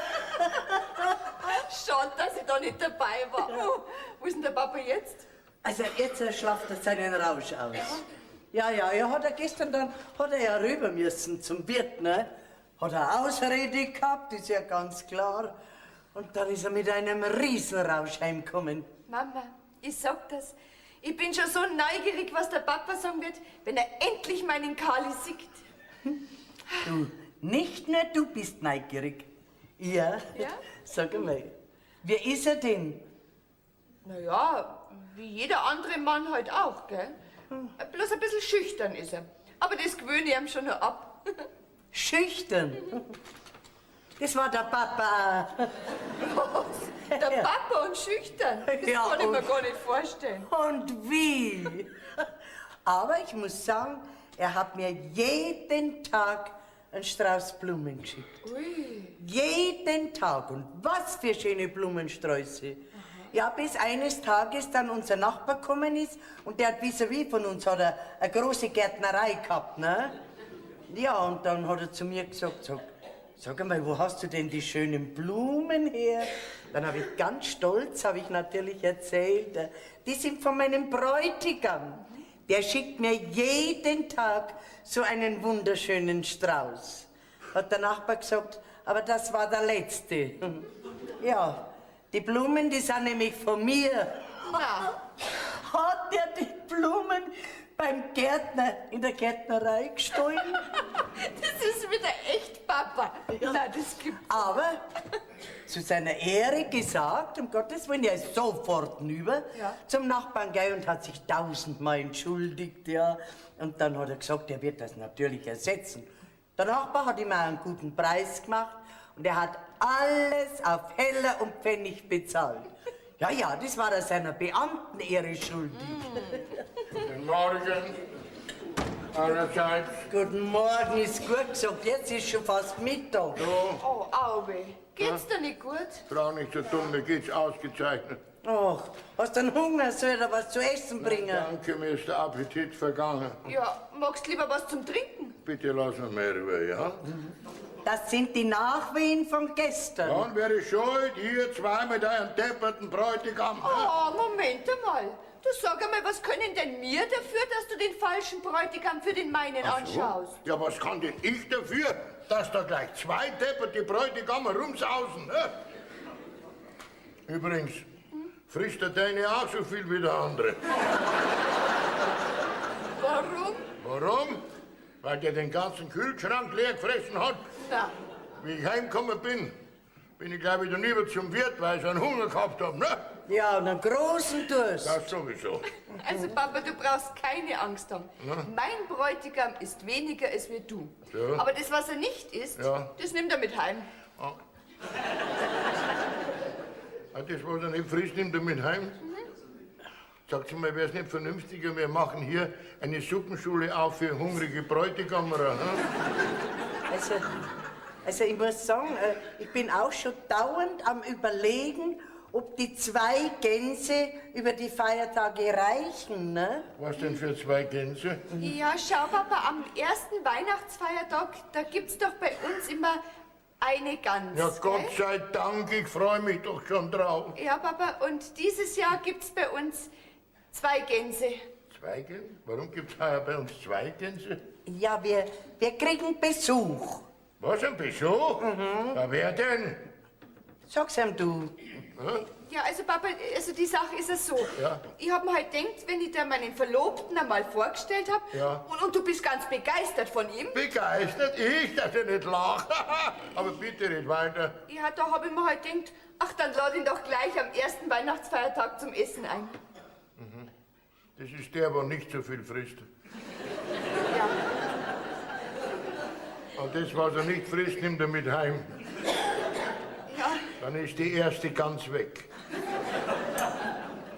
Schade, dass ich da nicht dabei war. Oh, wo ist denn der Papa jetzt? Also jetzt schlaft er seinen Rausch aus. Ja, gestern hat er ja rüber müssen zum Wirt, ne? Hat er Ausrede gehabt, ist ja ganz klar. Und dann ist er mit einem Riesenrausch heimgekommen. Mama, ich sag das. Ich bin schon so neugierig, was der Papa sagen wird, wenn er endlich meinen Kali sieht. Du, nicht nur du bist neugierig. Ja? Ja? Sag mal, wer ist er denn? Naja, wie jeder andere Mann halt auch, gell? Bloß ein bisschen schüchtern ist er. Aber das gewöhne ich ihm schon noch ab. Schüchtern. Das war der Papa. Was? Der Papa und schüchtern? Das Ja, kann ich mir und- gar nicht vorstellen. Und wie? Aber ich muss sagen, er hat mir jeden Tag einen Strauß Blumen geschickt. Ui. Jeden Tag. Und was für schöne Blumensträuße. Ja, bis eines Tages dann unser Nachbar gekommen ist und der hat vis-à-vis von uns hat eine große Gärtnerei gehabt, ne? Ja, und dann hat er zu mir gesagt, sag einmal, wo hast du denn die schönen Blumen her? Dann habe ich ganz stolz, habe ich natürlich erzählt, die sind von meinem Bräutigam. Der schickt mir jeden Tag so einen wunderschönen Strauß. Hat der Nachbar gesagt, aber das war der letzte. Ja, die Blumen, die sind nämlich von mir. Na, hat er die Blumen beim Gärtner in der Gärtnerei gestohlen. Das ist wieder echt Papa. Ja. Nein, das gibt's. Aber zu seiner Ehre gesagt, um Gottes Willen, er ist sofort hinüber Ja. zum Nachbarn gegangen und hat sich 1000-mal entschuldigt, ja. Und dann hat er gesagt, er wird das natürlich ersetzen. Der Nachbar hat ihm auch einen guten Preis gemacht und er hat alles auf Heller und Pfennig bezahlt. Ja, ja, das war er seiner Beamtenehre schuldig. Guten Morgen. Allerseits. Guten Morgen, ist gut gesagt, jetzt ist schon fast Mittag. Oh, Auwe. Geht's dir nicht gut? Frau, nicht so dumm, mir geht's ausgezeichnet. Ach, hast du einen Hunger, soll er was zu essen bringen? Danke, mir ist der Appetit vergangen. Ja, magst lieber was zum Trinken? Bitte lass mir mehr rüber, ja? Das sind die Nachwehen von gestern. Dann wäre ich schuld, hier zwei mit einem depperten Bräutigam. Oh, Moment einmal. Du sag einmal, was können denn wir dafür, dass du den falschen Bräutigam für den meinen anschaust? Ja, was kann denn ich dafür, dass da gleich zwei depperte Bräutigame rumsausen? Ne? Übrigens, frisst der deine auch so viel wie der andere. Warum? Warum? Weil der den ganzen Kühlschrank leer gefressen hat. Na, Wie ich heimgekommen bin ich gleich wieder rüber zum Wirt, weil ich einen Hunger gehabt habe. Ne? Ja, und einen großen Durst. Das sowieso. also Papa, du brauchst keine Angst haben. Mein Bräutigam ist weniger als wie du. Ja. Aber das, was er nicht isst, Ja. das nimmt er mit heim. Ah, das, was er nicht frisst, nimmt er mit heim. Sagt mal, wäre es nicht vernünftiger, wir machen hier eine Suppenschule auf für hungrige Bräutigamer. Also ich muss sagen, ich bin auch schon dauernd am Überlegen, ob die 2 Gänse über die Feiertage reichen, ne? Was denn für 2 Gänse? Ja, schau, Papa, am ersten Weihnachtsfeiertag, da gibt's doch bei uns immer eine Gans. Ja, Gott gell? sei Dank, ich freue mich doch schon drauf. Ja, Papa, und dieses Jahr gibt's bei uns 2 Gänse. 2 Gänse? Warum gibt es heuer bei uns 2 Gänse? Ja, wir kriegen Besuch. Was, ein Besuch? Ja, wer denn? Sag's ihm du. Ja, also Papa, also die Sache ist es so. Ja. Ich hab mir halt gedacht, wenn ich dir meinen Verlobten einmal vorgestellt hab Ja. und du bist ganz begeistert von ihm, Begeistert? Ich, dass ich nicht lache. Aber bitte nicht weiter. ja, da hab ich mir halt gedacht, ach, dann lad ihn doch gleich am ersten Weihnachtsfeiertag zum Essen ein. Das ist der, der nicht so viel frisst. Ja. Und das, was er nicht frisst, nimmt er mit heim. Ja, Dann ist die erste Gans weg.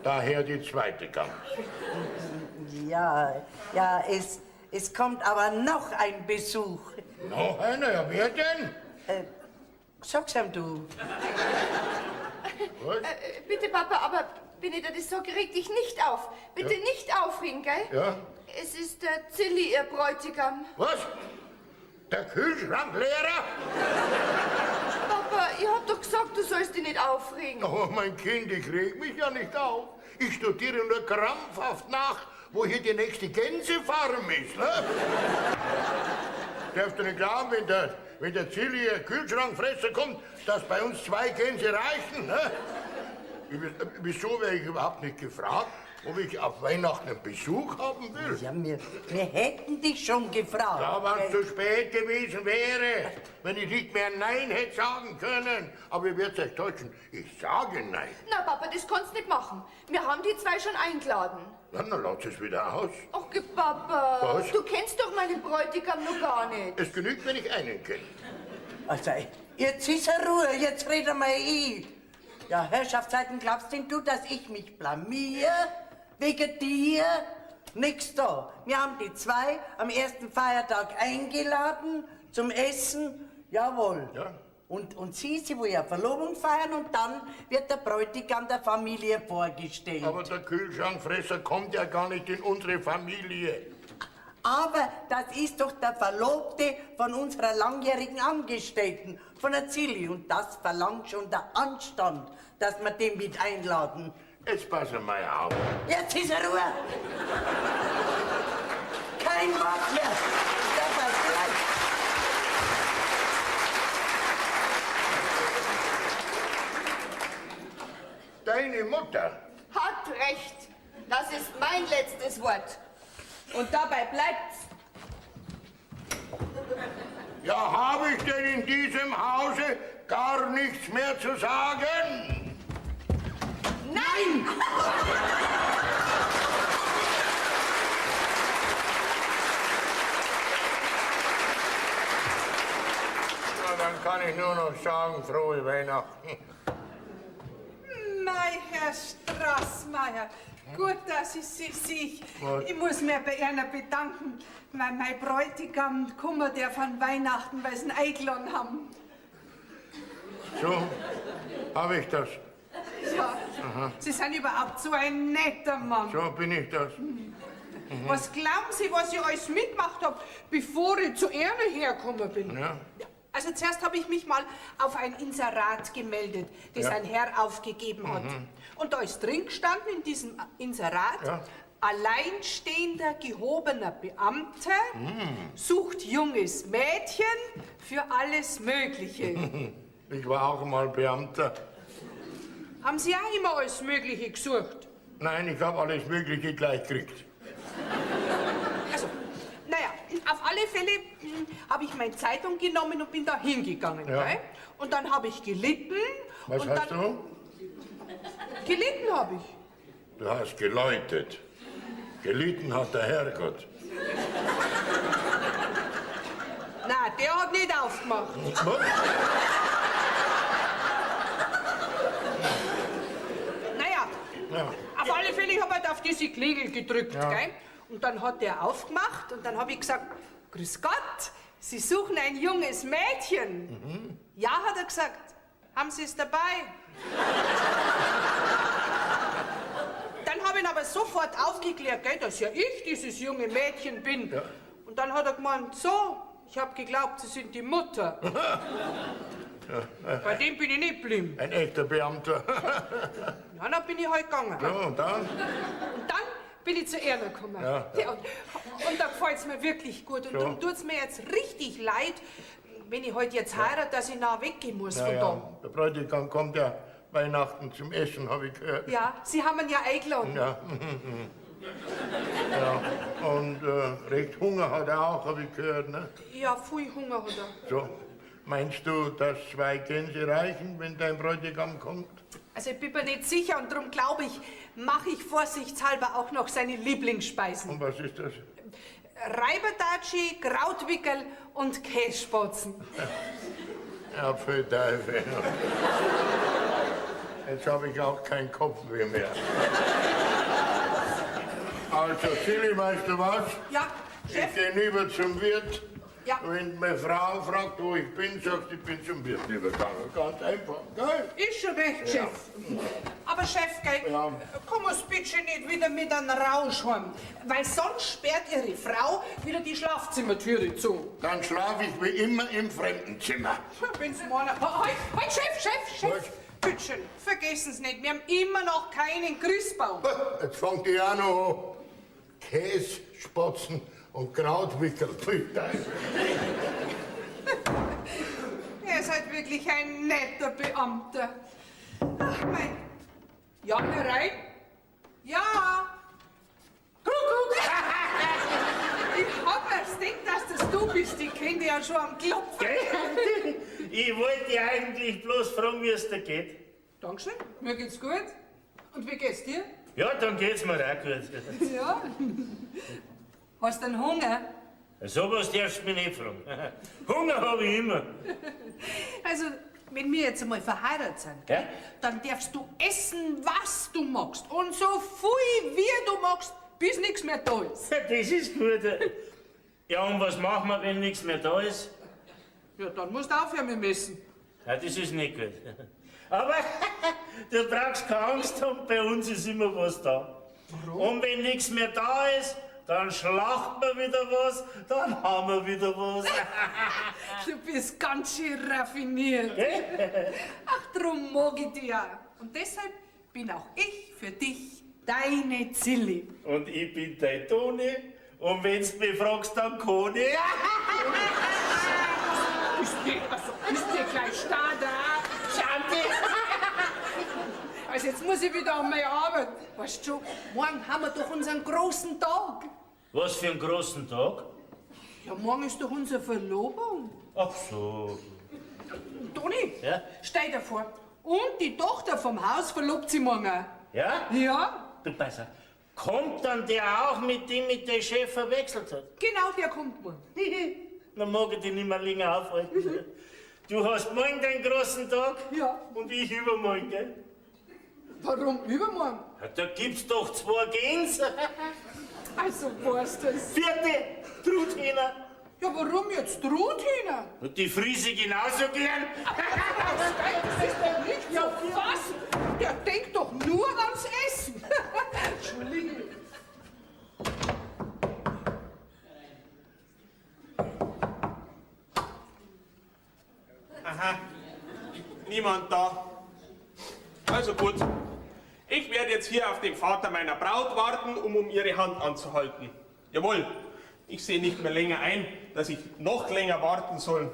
Daher die zweite Gans. Ja, es kommt aber noch ein Besuch. Noch einer? Ja, wer denn? Sag's ihm du. Was? bitte Papa, aber wenn ich dir das sage, reg dich nicht auf. Bitte nicht aufregen, gell? Ja? Es ist der Zilli, ihr Bräutigam. Was? Der Kühlschranklehrer? Papa, ich hab doch gesagt, du sollst dich nicht aufregen. Oh, mein Kind, ich reg mich ja nicht auf. Ich studiere nur krampfhaft nach, wo hier die nächste Gänsefarm ist. Ne? Darfst du nicht glauben, wenn der Zilli, Kühlschrankfresser kommt, dass bei uns 2 Gänse reichen? Ne? Wieso wäre ich überhaupt nicht gefragt, ob ich auf Weihnachten einen Besuch haben will? Ja, wir hätten dich schon gefragt. Ja, wenn es zu spät gewesen wäre, wenn ich nicht mehr Nein hätte sagen können. Aber ihr werdet euch täuschen, ich sage Nein. Na, Papa, das kannst du nicht machen. Wir haben die 2 schon eingeladen. Dann lass es wieder aus. Ach, Papa, Was? du kennst doch meinen Bräutigam noch gar nicht. Es genügt, wenn ich einen kenne. Also, jetzt ist er Ruhe, jetzt red mal ich. Ja, Herrschaftszeiten, glaubst denn du, dass ich mich blamier? Wegen dir? Nix da. Wir haben die 2 am ersten Feiertag eingeladen zum Essen. Jawohl. Ja. Und sie will ja Verlobung feiern und dann wird der Bräutigam der Familie vorgestellt. Aber der Kühlschrankfresser kommt ja gar nicht in unsere Familie. Aber das ist doch der Verlobte von unserer langjährigen Angestellten, von der Zilli. Und das verlangt schon der Anstand, dass wir den mit einladen. Jetzt pass mal auf. Jetzt ist er Ruhe. Kein Wort mehr. Das war gleich. Deine Mutter. Hat recht. Das ist mein letztes Wort. Und dabei bleibt's. Ja, habe ich denn in diesem Hause gar nichts mehr zu sagen? Nein! Na, dann kann ich nur noch sagen, frohe Weihnachten. Mei, Herr Straßmeier, gut, dass ich Sie sehe. Was? Ich muss mir bei Ihnen bedanken, weil mein Bräutigam kummer der von Weihnachten, weil sie einen eingeladen haben. So, habe ich das. Ja, Sie sind überhaupt so ein netter Mann. So bin ich das. Was glauben Sie, was ich alles mitgemacht habe, bevor ich zu Ihnen hergekommen bin? Ja. Also zuerst habe ich mich mal auf ein Inserat gemeldet, das Ja. ein Herr aufgegeben hat. Und da ist drin gestanden in diesem Inserat, Ja. alleinstehender, gehobener Beamter sucht junges Mädchen für alles Mögliche. Ich war auch mal Beamter. Haben Sie auch immer alles Mögliche gesucht? Nein, ich habe alles Mögliche gleich gekriegt. Also, naja, auf alle Fälle habe ich meine Zeitung genommen und bin da hingegangen. Ja. Gell? Und dann habe ich gelitten. Was und hast dann, du? Gelitten habe ich. Du hast geläutet. Gelitten hat der Herrgott. Na, der hat nicht aufgemacht. Was? Naja, Ja. auf alle Fälle, ich habe halt auf diese Klingel gedrückt, Ja. gell? Und dann hat der aufgemacht und dann habe ich gesagt, grüß Gott, Sie suchen ein junges Mädchen. Ja, hat er gesagt. Haben Sie es dabei? Dann habe ich ihn aber sofort aufgeklärt, gell, dass ja ich dieses junge Mädchen bin. Ja. Und dann hat er gemeint, so, ich habe geglaubt, Sie sind die Mutter. Bei dem bin ich nicht geblieben. Ein echter Beamter. Ja, dann bin ich halt gegangen. Ja, und dann? Und dann bin ich zu Erna gekommen. Ja. Und da gefällt es mir wirklich gut. Und So. darum tut es mir jetzt richtig leid, wenn ich heute jetzt heirate, dass ich nah weggehen muss von da. Ja, der Bräutigam kommt ja Weihnachten zum Essen, habe ich gehört. Ja, Sie haben ihn ja eingeladen. Ja. Ja. Und recht Hunger hat er auch, habe ich gehört. Ne? Ja, viel Hunger hat er. So. Meinst du, dass 2 Gänse reichen, wenn dein Bräutigam kommt? Also ich bin mir nicht sicher und darum glaube ich, mache ich vorsichtshalber auch noch seine Lieblingsspeisen. Und was ist das? Reiberdatschi, Krautwickel und Kässpatzen. Apfelteufel. Jetzt habe ich auch keinen Kopfweh mehr. Also, Silly, weißt du was? Ja, Ich Chef? gehe lieber zum Wirt. Ja. Wenn meine Frau fragt, wo ich bin, sagst du, ich bin zum Wirt übergegangen. Ganz einfach, gell? Ist schon recht, Chef. Aber Chef, gell, Ja. komm uns bitte nicht wieder mit einem Rausch heim, weil sonst sperrt Ihre Frau wieder die Schlafzimmertüre zu. Dann schlafe ich wie immer im Fremdenzimmer. Wenn's meiner... Halt, Chef! Was? Bitte schön, vergessen Sie nicht, wir haben immer noch keinen Christbaum. Jetzt fängt die auch noch an. Käse, Spatzen und Krautwickel. Pfui, Teufel. Er ist halt wirklich ein netter Beamter. Ach, mein... Ja, herein? Ja! Kuckuck! Ich hab erst gedacht, dass das du bist. Ich kenn dich ja schon am Klopfen. Ich wollte eigentlich bloß fragen, wie es dir geht. Dankeschön, mir geht's gut. Und wie geht's dir? Ja, dann geht's mir auch gut. Ja. Hast du denn Hunger? So was darfst du mich nicht fragen. Hunger habe ich immer. Also, wenn wir jetzt einmal verheiratet sind, Ja? dann darfst du essen, was du magst. Und so viel, wie du magst, bis nichts mehr da ist. Das ist gut. Ja, und was machen wir, wenn nichts mehr da ist? Ja, dann musst du aufhören mit dem Essen. Ja, das ist nicht gut. Aber du brauchst keine Angst haben, bei uns ist immer was da. Und wenn nichts mehr da ist, dann schlachten wir wieder was, dann haben wir wieder was. Du bist ganz schön raffiniert. Ach, drum mag ich dich auch. Und deshalb bin auch ich für dich deine Zilli. Und ich bin dein Toni. Und wenn's mich fragst, dann Koni. Bist du gleich stark da? Schande! Also jetzt muss ich wieder an meine Arbeit. Weißt du schon, morgen haben wir doch unseren großen Tag. Was für einen großen Tag? Ja, morgen ist doch unsere Verlobung. Ach so. Toni, Ja? stell dir vor, und die Tochter vom Haus verlobt sie morgen auch. Ja? Ja, Du, pass auf. Kommt dann der auch mit dem der Chef verwechselt hat? genau, der kommt morgen. Dann mag ich dich nicht mehr länger aufhalten. Du hast morgen deinen großen Tag Ja. und ich übermorgen, gell? Warum übermorgen? Ja, da gibt's doch 2 Gänse. Also, weißt du das? Vierte Truthähner. Ja, warum jetzt Truthähner? Und die friese genauso gern. Das ist doch nicht ja, was? Der denkt doch nur ans Essen. Entschuldige. Aha, niemand da. Also gut. Ich werde jetzt hier auf den Vater meiner Braut warten, um ihre Hand anzuhalten. Jawohl, ich sehe nicht mehr länger ein, dass ich noch länger warten soll.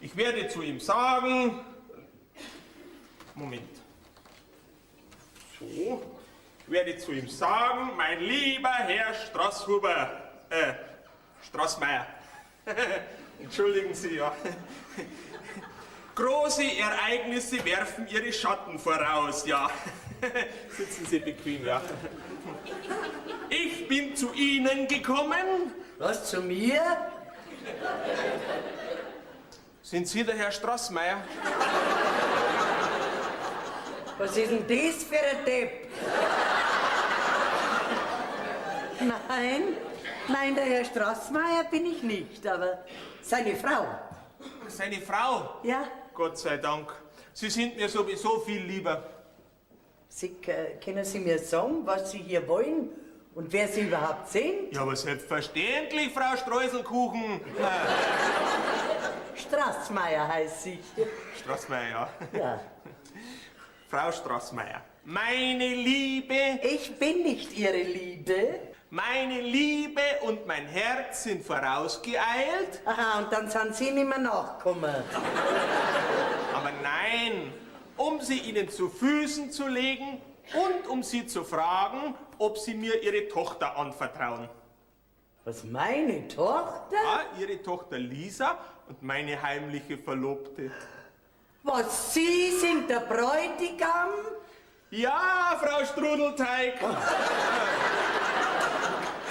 Ich werde zu ihm sagen... Moment. So. Ich werde zu ihm sagen, mein lieber Herr Strassmeier. Entschuldigen Sie, ja. Große Ereignisse werfen ihre Schatten voraus, ja. Sitzen Sie bequem, ja. Ich bin zu Ihnen gekommen. Was, zu mir? Sind Sie der Herr Strassmeier? Was ist denn das für ein Depp? Nein, der Herr Strassmeier bin ich nicht, aber seine Frau. Seine Frau? Ja, Gott sei Dank. Sie sind mir sowieso viel lieber. können Sie mir sagen, was Sie hier wollen und wer Sie überhaupt sind? Ja, aber selbstverständlich, Frau Streuselkuchen. Strassmeier heißt sie. Strassmeier, ja. Ja. Frau Strassmeier. Meine Liebe, Ich bin nicht Ihre Liebe. meine Liebe und mein Herz sind vorausgeeilt. Aha, und dann sind Sie nicht mehr nachgekommen. Aber nein, um sie ihnen zu Füßen zu legen und um sie zu fragen, ob sie mir ihre Tochter anvertrauen. Was, meine Tochter? Ja, ihre Tochter Lisa und meine heimliche Verlobte. Was, Sie sind der Bräutigam? Ja, Frau Strudelteig.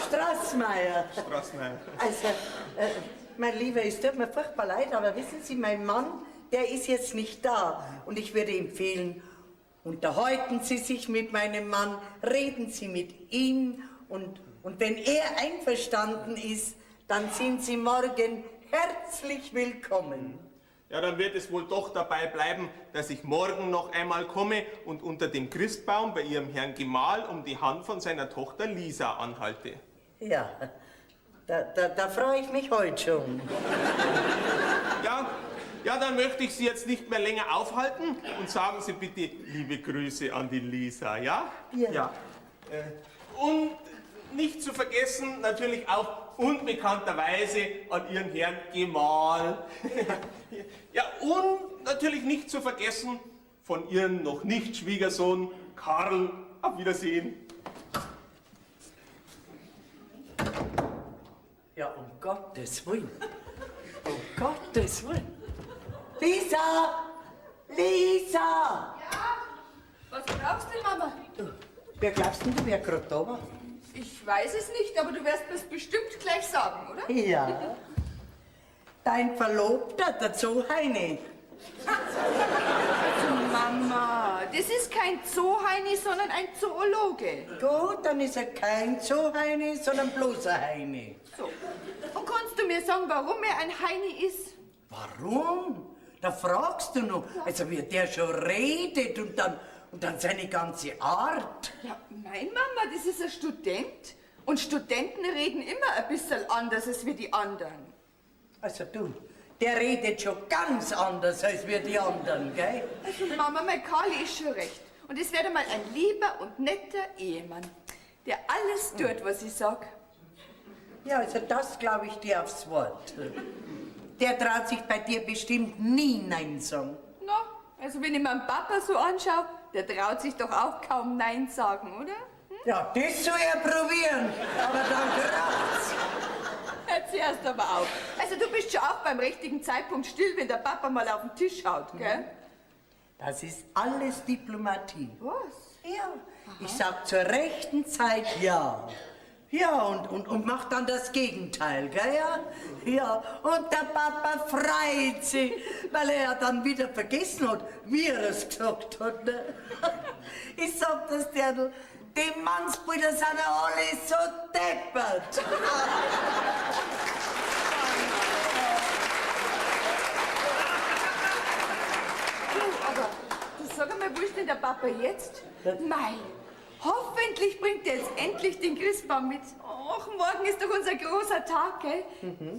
Strassmeier. Strassmeier. Also, mein Lieber, es tut mir furchtbar leid, aber wissen Sie, mein Mann, der ist jetzt nicht da. Und ich würde empfehlen, unterhalten Sie sich mit meinem Mann, reden Sie mit ihm und wenn er einverstanden ist, dann sind Sie morgen herzlich willkommen. Ja, dann wird es wohl doch dabei bleiben, dass ich morgen noch einmal komme und unter dem Christbaum bei Ihrem Herrn Gemahl um die Hand von seiner Tochter Lisa anhalte. Ja, da freue ich mich heute schon. Ja, dann möchte ich Sie jetzt nicht mehr länger aufhalten und sagen Sie bitte liebe Grüße an die Lisa, ja? Ja. Und nicht zu vergessen, natürlich auch unbekannterweise an Ihren Herrn Gemahl. Ja, und natürlich nicht zu vergessen von Ihrem noch nicht Schwiegersohn Karl. Auf Wiedersehen. Ja, um Gottes Willen. Um Gottes Willen. Lisa! Lisa! Was brauchst du, Mama? Wer glaubst du, wer gerade da war? Ich weiß es nicht, aber du wirst mir's bestimmt gleich sagen, oder? Ja. Dein Verlobter, der Zooheini. Mama, das ist kein Zooheini, sondern ein Zoologe. Gut, dann ist er kein Zooheini, sondern bloß ein Heini. So. Und kannst du mir sagen, warum er ein Heini ist? Warum? Da fragst du noch. Also wie der schon redet und dann seine ganze Art. Ja, nein, Mama, das ist ein Student. Und Studenten reden immer ein bisschen anders als wie die anderen. Also du, der redet schon ganz anders als wir die anderen, gell? Also Mama, mein Karli ist schon recht. Und es wäre mal ein lieber und netter Ehemann, der alles tut, was ich sag. Ja, also das glaube ich dir aufs Wort. Der traut sich bei dir bestimmt nie Nein sagen. Na, also wenn ich meinen Papa so anschaue, der traut sich doch auch kaum Nein sagen, oder? Ja, das soll er probieren, aber dann kracht's. Jetzt erst aber auf. Also du bist schon auch beim richtigen Zeitpunkt still, wenn der Papa mal auf den Tisch haut, gell? Das ist alles Diplomatie. Was? Ja, ich sag zur rechten Zeit ja. Ja, und mach dann das Gegenteil, gell? Ja, und der Papa freut sich, weil er ja dann wieder vergessen hat, wie er es gesagt hat. Ne? Ich sag das dir, die Mannsbrüder sind ja alle so deppert. Aber du sag einmal, wo ist denn der Papa jetzt? Mei, hoffentlich bringt er jetzt endlich den Christbaum mit. Och, morgen ist doch unser großer Tag, gell?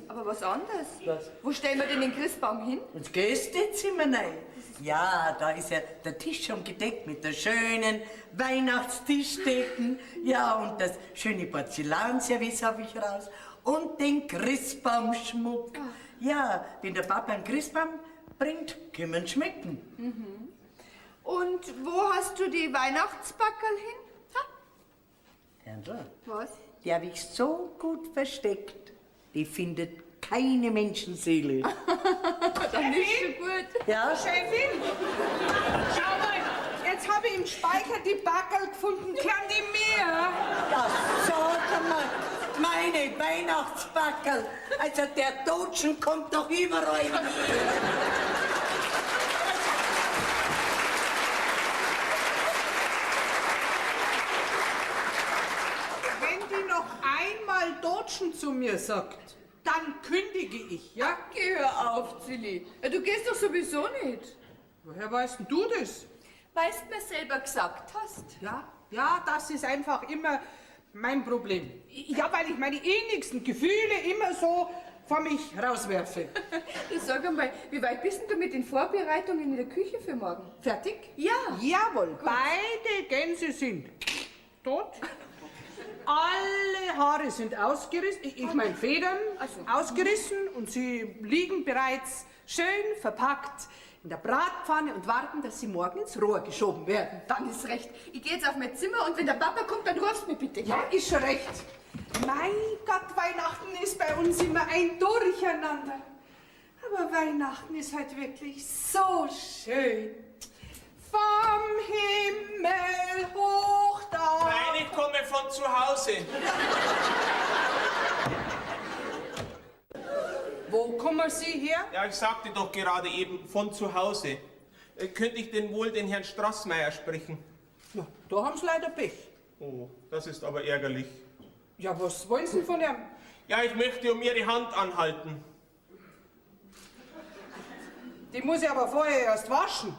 Aber was anderes? Was? Wo stellen wir denn den Christbaum hin? Ins Gästezimmer rein. Ja, da ist ja der Tisch schon gedeckt mit der schönen Weihnachtstischdecken. Ja, und das schöne Porzellanservice habe ich raus. Und den Christbaumschmuck. Ja, wenn der Papa einen Christbaum bringt, können wir ihn schmecken. Und wo hast du die Weihnachtsbackerl hin? Ha? Herrn, Was? die habe ich so gut versteckt, die findet keine Menschenseele. Dann ist schon gut. Ja? Chefin, schau mal, jetzt habe ich im Speicher die Backerl gefunden, kann die mir? Ja, sag mal, meine Weihnachtsbackerl. Also der Dotschen kommt doch überall. Wenn die noch einmal Dotschen zu mir sagt, dann kündige ich, ja? Geh, hör auf, Zilli. Ja, du gehst doch sowieso nicht. Woher weißt denn du das? Weil du mir selber gesagt hast. Ja, das ist einfach immer mein Problem. Ja, weil ich meine innigsten Gefühle immer so vor mich rauswerfe. Du sag einmal, wie weit bist denn du mit den Vorbereitungen in der Küche für morgen? Fertig? Ja. Jawohl, beide Gänse sind tot. Alle Haare sind ausgerissen, ich meine Federn ausgerissen und sie liegen bereits schön verpackt in der Bratpfanne und warten, dass sie morgen ins Rohr geschoben werden. Dann ist recht. Ich gehe jetzt auf mein Zimmer und wenn der Papa kommt, dann rufst du mir bitte. Ja, ist schon recht. Mein Gott, Weihnachten ist bei uns immer ein Durcheinander. Aber Weihnachten ist halt wirklich so schön. Vom Himmel hoch da. Nein, ich komme von zu Hause. Wo kommen Sie her? Ja, ich sagte doch gerade eben von zu Hause. Könnte ich denn wohl den Herrn Strassmeier sprechen? Ja, da haben Sie leider Pech. Oh, das ist aber ärgerlich. Ja, was wollen Sie von ihm? Ja, ich möchte um Ihre Hand anhalten. Die muss ich aber vorher erst waschen.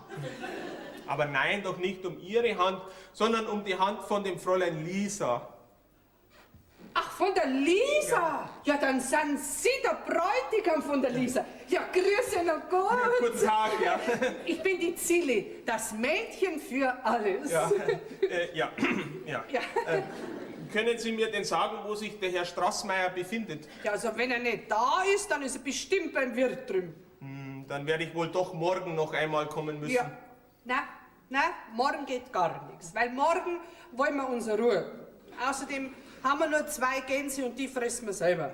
Aber nein, doch nicht um Ihre Hand, sondern um die Hand von dem Fräulein Lisa. Ach, von der Lisa? Ja, dann sind Sie der Bräutigam von der Lisa. Ja, grüße noch gut. Guten Tag, ja. Ich bin die Zilli, das Mädchen für alles. Ja, ja. Ja. Können Sie mir denn sagen, wo sich der Herr Strassmeier befindet? Ja, also wenn er nicht da ist, dann ist er bestimmt beim Wirt drüben. Dann werde ich wohl doch morgen noch einmal kommen müssen. Ja. Na, morgen geht gar nichts, weil morgen wollen wir unsere Ruhe. Außerdem haben wir nur 2 Gänse und die fressen wir selber.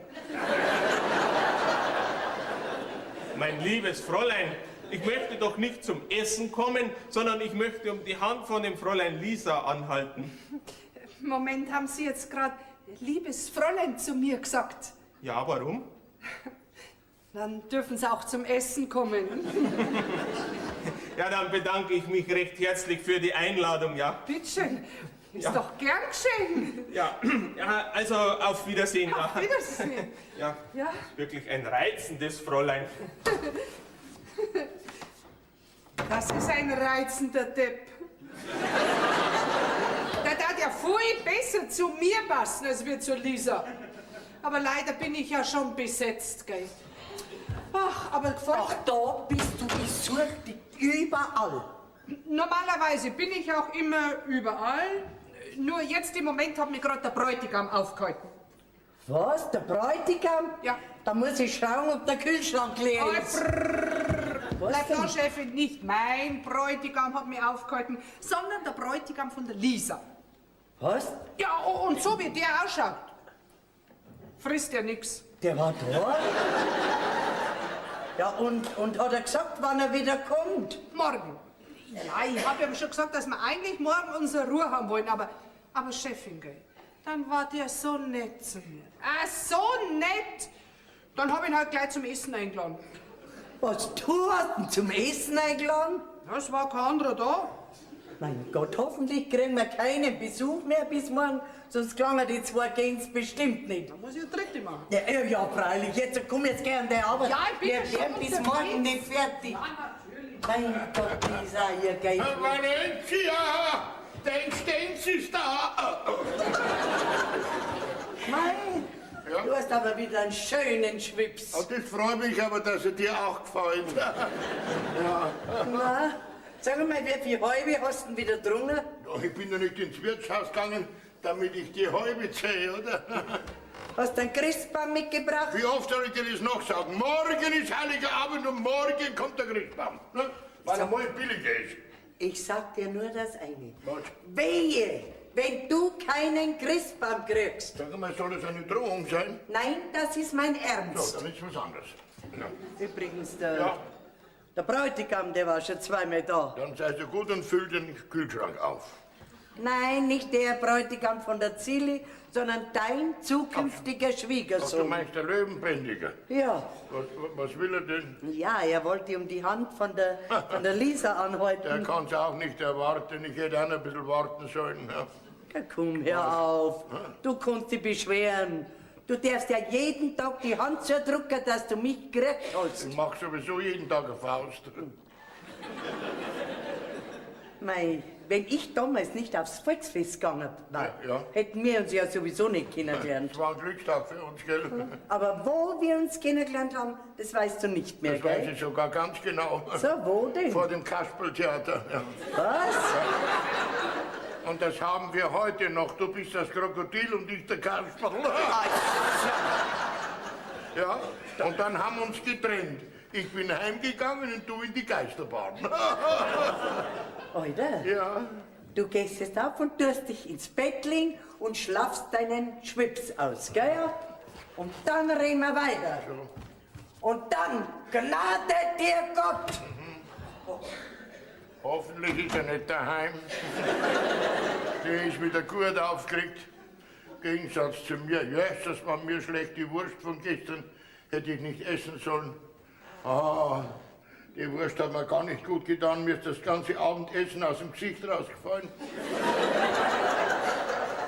Mein liebes Fräulein, ich möchte doch nicht zum Essen kommen, sondern ich möchte um die Hand von dem Fräulein Lisa anhalten. Moment, haben Sie jetzt gerade liebes Fräulein zu mir gesagt? Ja, warum? Dann dürfen Sie auch zum Essen kommen. Ja, dann bedanke ich mich recht herzlich für die Einladung, ja. Bitteschön. Ist Ja. doch gern geschehen. Ja, also auf Wiedersehen. Auf ja. Wiedersehen. Ja, Ja. wirklich ein reizendes Fräulein. Das ist ein reizender Depp. Der darf ja viel besser zu mir passen, als wir zu Lisa. Aber leider bin ich ja schon besetzt, gell? Ach, aber Ach, da bist du, ich such dich überall. normalerweise bin ich auch immer überall. Nur jetzt im Moment hat mich gerade der Bräutigam aufgehalten. Was, der Bräutigam? Ja. Da muss ich schauen, ob der Kühlschrank leer ist. Was Na denn? klar, Chefin, nicht mein Bräutigam hat mich aufgehalten, sondern der Bräutigam von der Lisa. Was? Ja, und so wie der ausschaut, frisst er nix. Der war da? Ja, und hat er gesagt, wann er wieder kommt? Morgen. Ja, ich habe ihm schon gesagt, dass wir eigentlich morgen unsere Ruhe haben wollen, aber Chefin, gell, dann war der so nett zu mir. So nett! Dann habe ich ihn halt gleich zum Essen eingeladen. Was, du hast ihn zum Essen eingeladen? Ja, es war kein anderer da. Mein Gott, hoffentlich kriegen wir keinen Besuch mehr bis morgen, sonst klangen die zwei Gens bestimmt nicht. Da muss ich eine dritte machen. Ja, freilich, jetzt komm jetzt gern an die Arbeit. Ja, ich bin Wir schon werden bis unterwegs. morgen nicht fertig. Ja, natürlich. Mein Gott, Lisa, ihr geht. Valencia, dein Stenz ist da. Mei, Ja? du hast aber wieder einen schönen Schwips. Und das freut mich aber, dass er dir auch gefällt. Na, sag mal, wie viel Halbe hast du denn wieder drungen? Ja, ich bin ja nicht ins Wirtshaus gegangen, damit ich die halbe zähle, oder? Hast du einen Christbaum mitgebracht? Wie oft soll ich dir das noch sagen? Morgen ist Heiliger Abend und morgen kommt der Christbaum. Ne? Weil er mal billiger ist. Ich sag dir nur das eine. Was? Wehe, wenn du keinen Christbaum kriegst. Sag mal, soll das eine Drohung sein? Nein, das ist mein So, Ernst. dann ist was anderes. Ja. Übrigens, Ja. der Bräutigam, der war schon zweimal da. Dann sei so gut und füll den Kühlschrank auf. Nein, nicht der Bräutigam von der Zilli, sondern dein zukünftiger Ach, du Schwiegersohn. meinst der Löwenbändiger? Ja, Was will er denn? ja, er wollte um die Hand von der Lisa Der anhalten. kann es auch nicht erwarten. Ich hätte auch noch ein bisschen warten sollen. Ja. Ja, komm, hör auf. Du kannst dich beschweren. Du darfst ja jeden Tag die Hand so drücken, dass du mich gekriegt hast. Ich mach sowieso jeden Tag eine Faust. Mei, wenn ich damals nicht aufs Volksfest gegangen war, Ja. hätten wir uns ja sowieso nicht kennengelernt. Das war ein Glückstag für uns, gell? Aber wo wir uns kennengelernt haben, das weißt du nicht mehr, Das weiß gell? ich sogar ganz genau. So, wo denn? Vor dem Kasperltheater. Ja. Was? Und das haben wir heute noch. Du bist das Krokodil und ich der Kasperl. Ja, und dann haben wir uns getrennt. Ich bin heimgegangen und du in die Geisterbahn. Alter, Ja, du gehst jetzt auf und tust dich ins Bett legen und schlafst deinen Schwips aus, gell? Und dann reden wir weiter. Und dann gnade dir Gott. hoffentlich ist er nicht daheim. Der ist wieder gut aufgeregt. Gegensatz zu mir. Ja, das war mir schlecht. Die Wurst von gestern hätte ich nicht essen sollen. Ah, die Wurst hat mir gar nicht gut getan. Mir ist das ganze Abendessen aus dem Gesicht rausgefallen.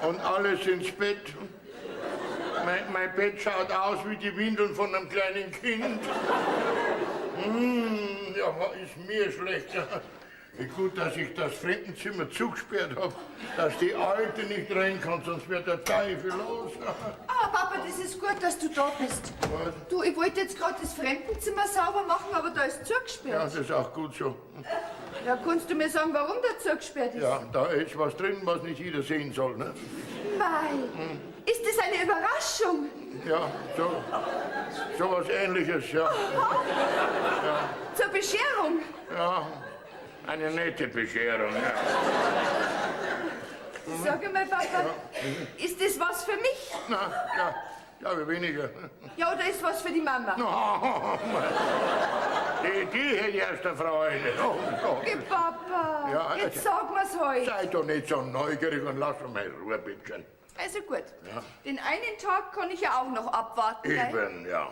Und alles ins Bett. Mein Bett schaut aus wie die Windeln von einem kleinen Kind. Ja, ist mir schlecht. Wie gut, dass ich das Fremdenzimmer zugesperrt habe, dass die Alte nicht rein kann, sonst wird der Teufel los. Ah, Papa, das ist gut, dass du da bist. Was? Du, ich wollte jetzt gerade das Fremdenzimmer sauber machen, aber da ist Ja, zugesperrt. das ist auch gut so. Ja, kannst du mir sagen, warum da zugesperrt ist? Ja, da ist was drin, was nicht jeder sehen soll. Ne? Mei, ist das eine Überraschung? Ja, so was Ähnliches, ja. Zur Bescherung? Ja, eine nette Bescherung. Ja. Sag mal, Papa, ist das was für mich? Na, ja, glaube weniger. Ja, oder ist was für die Mama? Die hätte erst eine Freude. Oh Gott. Geh, Papa, Ja, jetzt sag mir's halt. Sei doch nicht so neugierig und lass mich mal in Ruhe, bitte. Also gut, den einen Tag kann ich ja auch noch abwarten. gell? Eben, ja.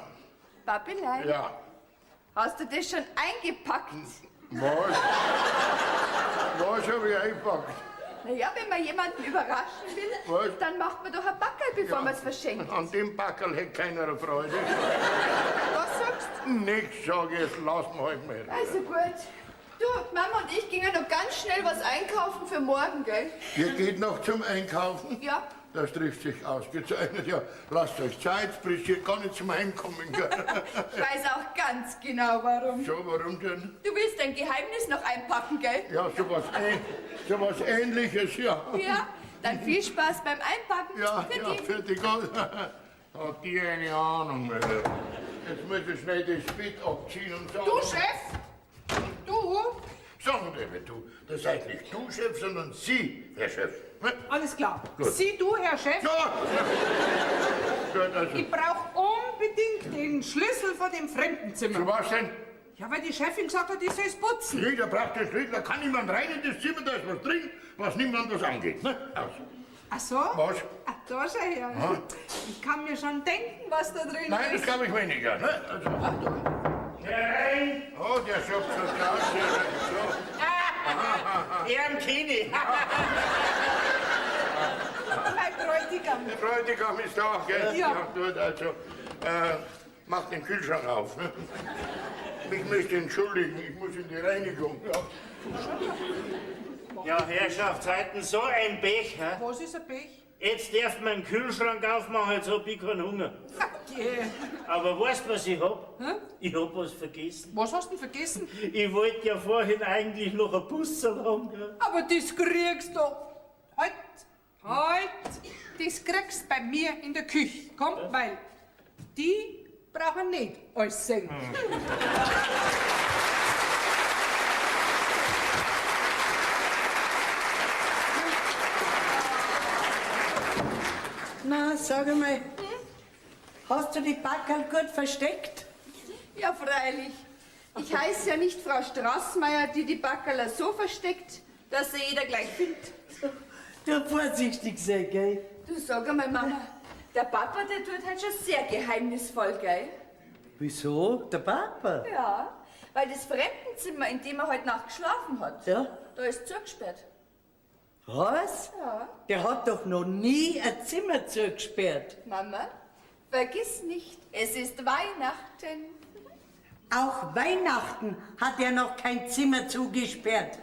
Papelein, Ja. hast du das schon eingepackt? Was? Was habe ich eingepackt? Naja, wenn man jemanden überraschen will, Was? dann macht man doch ein Backerl, bevor man es verschenkt. An dem Backerl hätte keiner eine Freude. Was sagst du? Nix, sag ich, jetzt lass mich halt mal. Also gut. Du, Mama und ich gingen noch ganz schnell was einkaufen für morgen, gell? Ihr geht noch zum Einkaufen? Ja. Das trifft sich ausgezeichnet. Ja, lasst euch Zeit, bis ihr gar nicht zum Heimkommen. Gell? Ich weiß auch ganz genau, warum. So, warum denn? Du willst dein Geheimnis noch einpacken, gell? Ja, sowas Ähnliches, ja. Ja, dann viel Spaß beim Einpacken. Ja, Für ja, dich. für die Gott. Hat die eine Ahnung, Mädel. Jetzt muss ich schnell das Bett abziehen und sagen. Du, Chef, sagen, David, du. Das seid nicht du, Chef, sondern Sie, Herr Chef. Ne? Alles klar. Gut. Sie, du, Herr Chef, Ja. Gut, also. ich brauche unbedingt den Schlüssel von dem Fremdenzimmer. Zu was denn? Ja, weil die Chefin gesagt hat, ich soll es putzen. Jeder braucht das Schlüssel, da kann niemand rein in das Zimmer, da ist was drin, was niemand was angeht. Ne? Aus. Ach so? Was? Ach, da schau her. Aha. Ich kann mir schon denken, was da drin Nein, das ist. glaube ich weniger. Ne? Also, Herein! oh, der schaut so klar. Er im Kini! Mein Bräutigam. Der Bräutigam ist da, gell? Ja. Gut, also, mach den Kühlschrank auf. Ne? Ich möchte entschuldigen, ich muss in die Reinigung. Ja. Ja, Herrschaftszeiten, so ein Pech, hä? Was ist ein Pech? Jetzt darf man den Kühlschrank aufmachen, jetzt hab ich keinen Hunger. Yeah. Aber weißt du, was ich hab? Hä? Ich hab was vergessen. Was hast du denn vergessen? Ich wollte ja vorhin eigentlich noch ein Busserl haben, gell? Aber das kriegst du. Halt, halt. Das kriegst du bei mir in der Küche. Komm, weil die brauchen nicht alles sehen. Na, sag mal, hast du die Backerl gut versteckt? Ja, freilich. Ich heiße ja nicht Frau Straßmeier, die die Backerler so versteckt, dass sie jeder gleich findet. Du vorsichtig sein, gell? Du, sag einmal, Mama, der Papa, der tut halt schon sehr geheimnisvoll, gell? Wieso? Der Papa? Ja, weil das Fremdenzimmer, in dem er heute Nacht geschlafen hat, Ja. da ist zugesperrt. Was? Ja. Der hat doch noch nie ein Zimmer zugesperrt. Mama, vergiss nicht, es ist Weihnachten. Auch Weihnachten hat er noch kein Zimmer zugesperrt.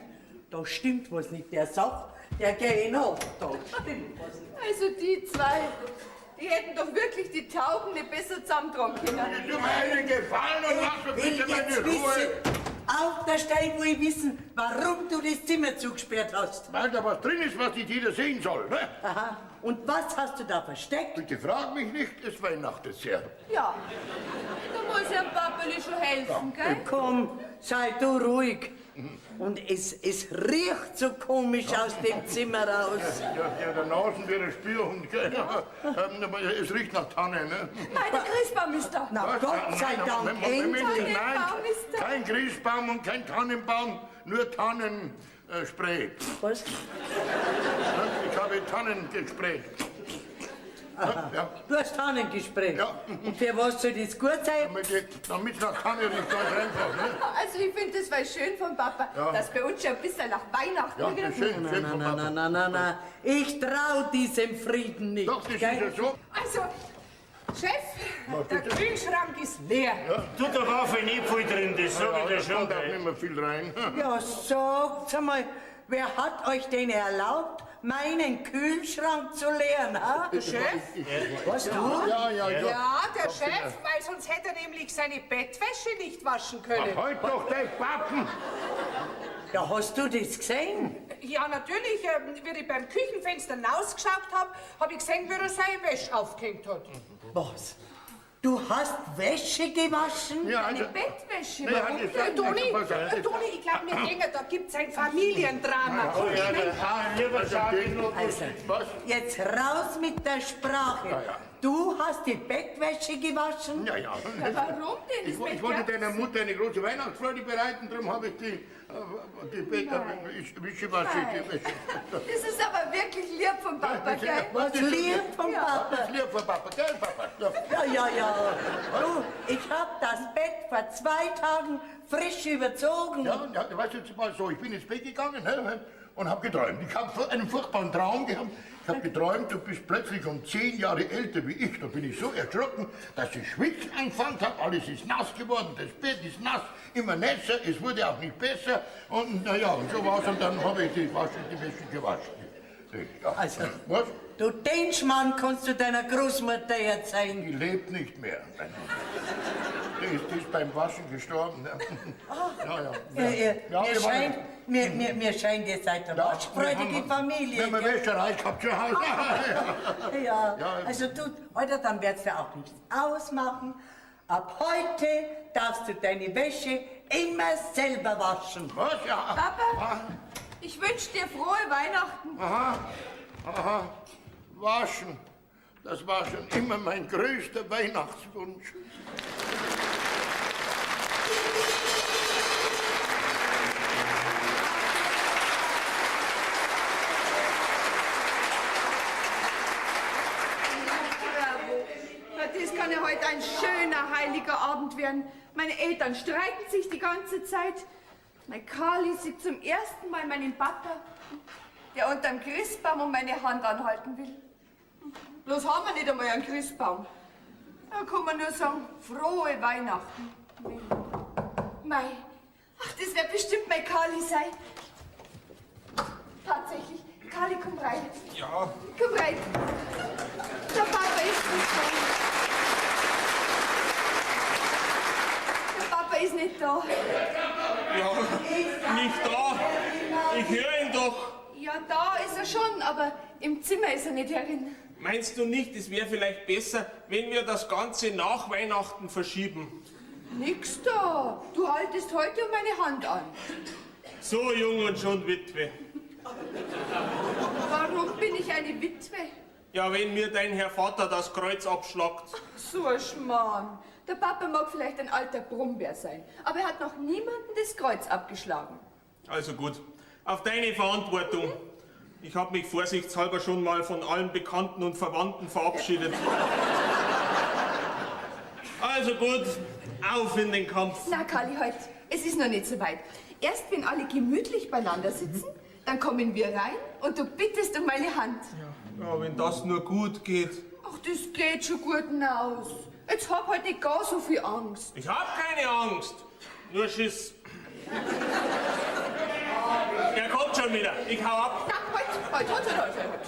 Da stimmt was nicht. Der sagt, der geht noch. Da stimmt was nicht. Also die zwei, die hätten doch wirklich die Tauben nicht besser zusammentragen können. Du mir einen Gefallen und lass mir Will bitte meine jetzt Ruhe. wissen, auf der Stein will ich wissen, warum du das Zimmer zugesperrt hast. Weil da was drin ist, was nicht jeder sehen soll. Ne? Aha. Und was hast du da versteckt? Bitte frag mich nicht, es weihnachtet sehr. Ja, da muss ja Papeli schon helfen, gell? Komm, sei du ruhig. Und es riecht so komisch aus dem Zimmer raus. Ja, der Nasen wie ein Spürhund. Gell? Aber es riecht nach Tanne. Ne? Nein, der Christbaum ist da. Na Gott sei Dank, endlich. Nein, Tannenbaum ist da. kein Christbaum und kein Tannenbaum, nur Tannenspray. Was? Ich habe Tannen gesprayt. Ja, Du hast Tannengespräch. Ja. Und für was soll das gut sein? damit es nach Tanne riecht, ganz einfach. Ne? Also ich finde das war schön von Papa, Ja. dass bei uns schon ein bisschen nach Weihnachten Ja, das ist schön, schön von Papa. Na. Ich trau diesem Frieden nicht. Doch, das ist gell? ja so. Also, Chef, der Kühlschrank ist leer. Du, da war für nicht viel drin, das sag ich Da dir schon, kommt auch gell? nicht mehr viel rein. Ja, sagt mal, wer hat euch denn erlaubt, meinen Kühlschrank zu leeren, ha? Der Chef? Was, du? Ja. Ja, der Chef, weil sonst hätte er nämlich seine Bettwäsche nicht waschen können. Halt doch dein Pappen! Ja, hast du das gesehen? Ja, natürlich, wie ich beim Küchenfenster rausgeschaut habe ich gesehen, wie er seine Wäsche aufgehängt hat. Was? Du hast Wäsche gewaschen? Ja, Eine Bettwäsche, Ja, warum? das- Toni, pass auf. Toni, ich glaube, wir denken, da gibt's ein Familiendrama. Oh ja, lieber sag ich noch. Also, Was? jetzt raus mit der Sprache. Ja. Du hast die Bettwäsche gewaschen? Ja. Ja, warum denn? Ich, Das ich wollte deiner Mutter eine große Weihnachtsfreude bereiten, darum habe ich die Wischiwasche. Das ist aber wirklich lieb von Papa, gell? Was lieb vom Papa. Das ist lieb von Papa, gell, Papa? Ja. Ja. Du, ich hab das Bett vor 2 Tagen frisch überzogen. Ja, weißt du, jetzt mal so, ich bin ins Bett gegangen und habe geträumt. Ich habe einen furchtbaren Traum gehabt. Ich habe geträumt, du bist plötzlich um 10 Jahre älter wie ich. Da bin ich so erschrocken, dass ich Schwitzen angefangen habe. Alles ist nass geworden, das Bett ist nass, immer nässer, es wurde auch nicht besser. Und naja, und so war's. Und dann habe ich die Wäsche gewaschen. Ja. Also. Was? Du, den Schmarrn kannst du deiner Großmutter erzählen. Die lebt nicht mehr. Die ist beim Waschen gestorben. Mir scheint, ihr seid eine waschfreudige Familie. Wir haben eine gell? Wäscherei gehabt zu Hause. Ja, Ja. also du, Alter, dann wird's ja auch nichts ausmachen. Ab heute darfst du deine Wäsche immer selber waschen. Was? Ja. Papa, ich wünsche dir frohe Weihnachten. Aha. Waschen. Das war schon immer mein größter Weihnachtswunsch. Bravo. Das kann ja heute ein schöner, heiliger Abend werden. Meine Eltern streiten sich die ganze Zeit. Mein Karli sieht zum ersten Mal meinen Papa, der unterm Christbaum um meine Hand anhalten will. Bloß haben wir nicht einmal einen Christbaum. Da kann man nur sagen, frohe Weihnachten. Mei, ach, das wird bestimmt mein Karli sein. Tatsächlich, Karli, komm rein. Ja, Komm rein. Der Papa ist nicht da. Der Papa ist nicht da. ja, nicht da. Ich höre ihn doch. Ja, da ist er schon, aber im Zimmer ist er nicht herin. Meinst du nicht, es wäre vielleicht besser, wenn wir das Ganze nach Weihnachten verschieben? Nix da. Du haltest heute meine Hand an. So jung und schon Witwe. Warum bin ich eine Witwe? Ja, wenn mir dein Herr Vater das Kreuz abschlagt. So ein Schmarrn. Der Papa mag vielleicht ein alter Brummbär sein, aber er hat noch niemanden das Kreuz abgeschlagen. Also gut, auf deine Verantwortung. Ich habe mich vorsichtshalber schon mal von allen Bekannten und Verwandten verabschiedet. Also gut, auf in den Kampf. Na, Karli, heute. Es ist noch nicht so weit. Erst wenn alle gemütlich beieinander sitzen, dann kommen wir rein und du bittest um meine Hand. Ja, wenn das nur gut geht. Ach, das geht schon gut aus. Jetzt hab halt nicht gar so viel Angst. Ich habe keine Angst, nur Schiss. Er kommt schon wieder, ich hau ab. Na, halt.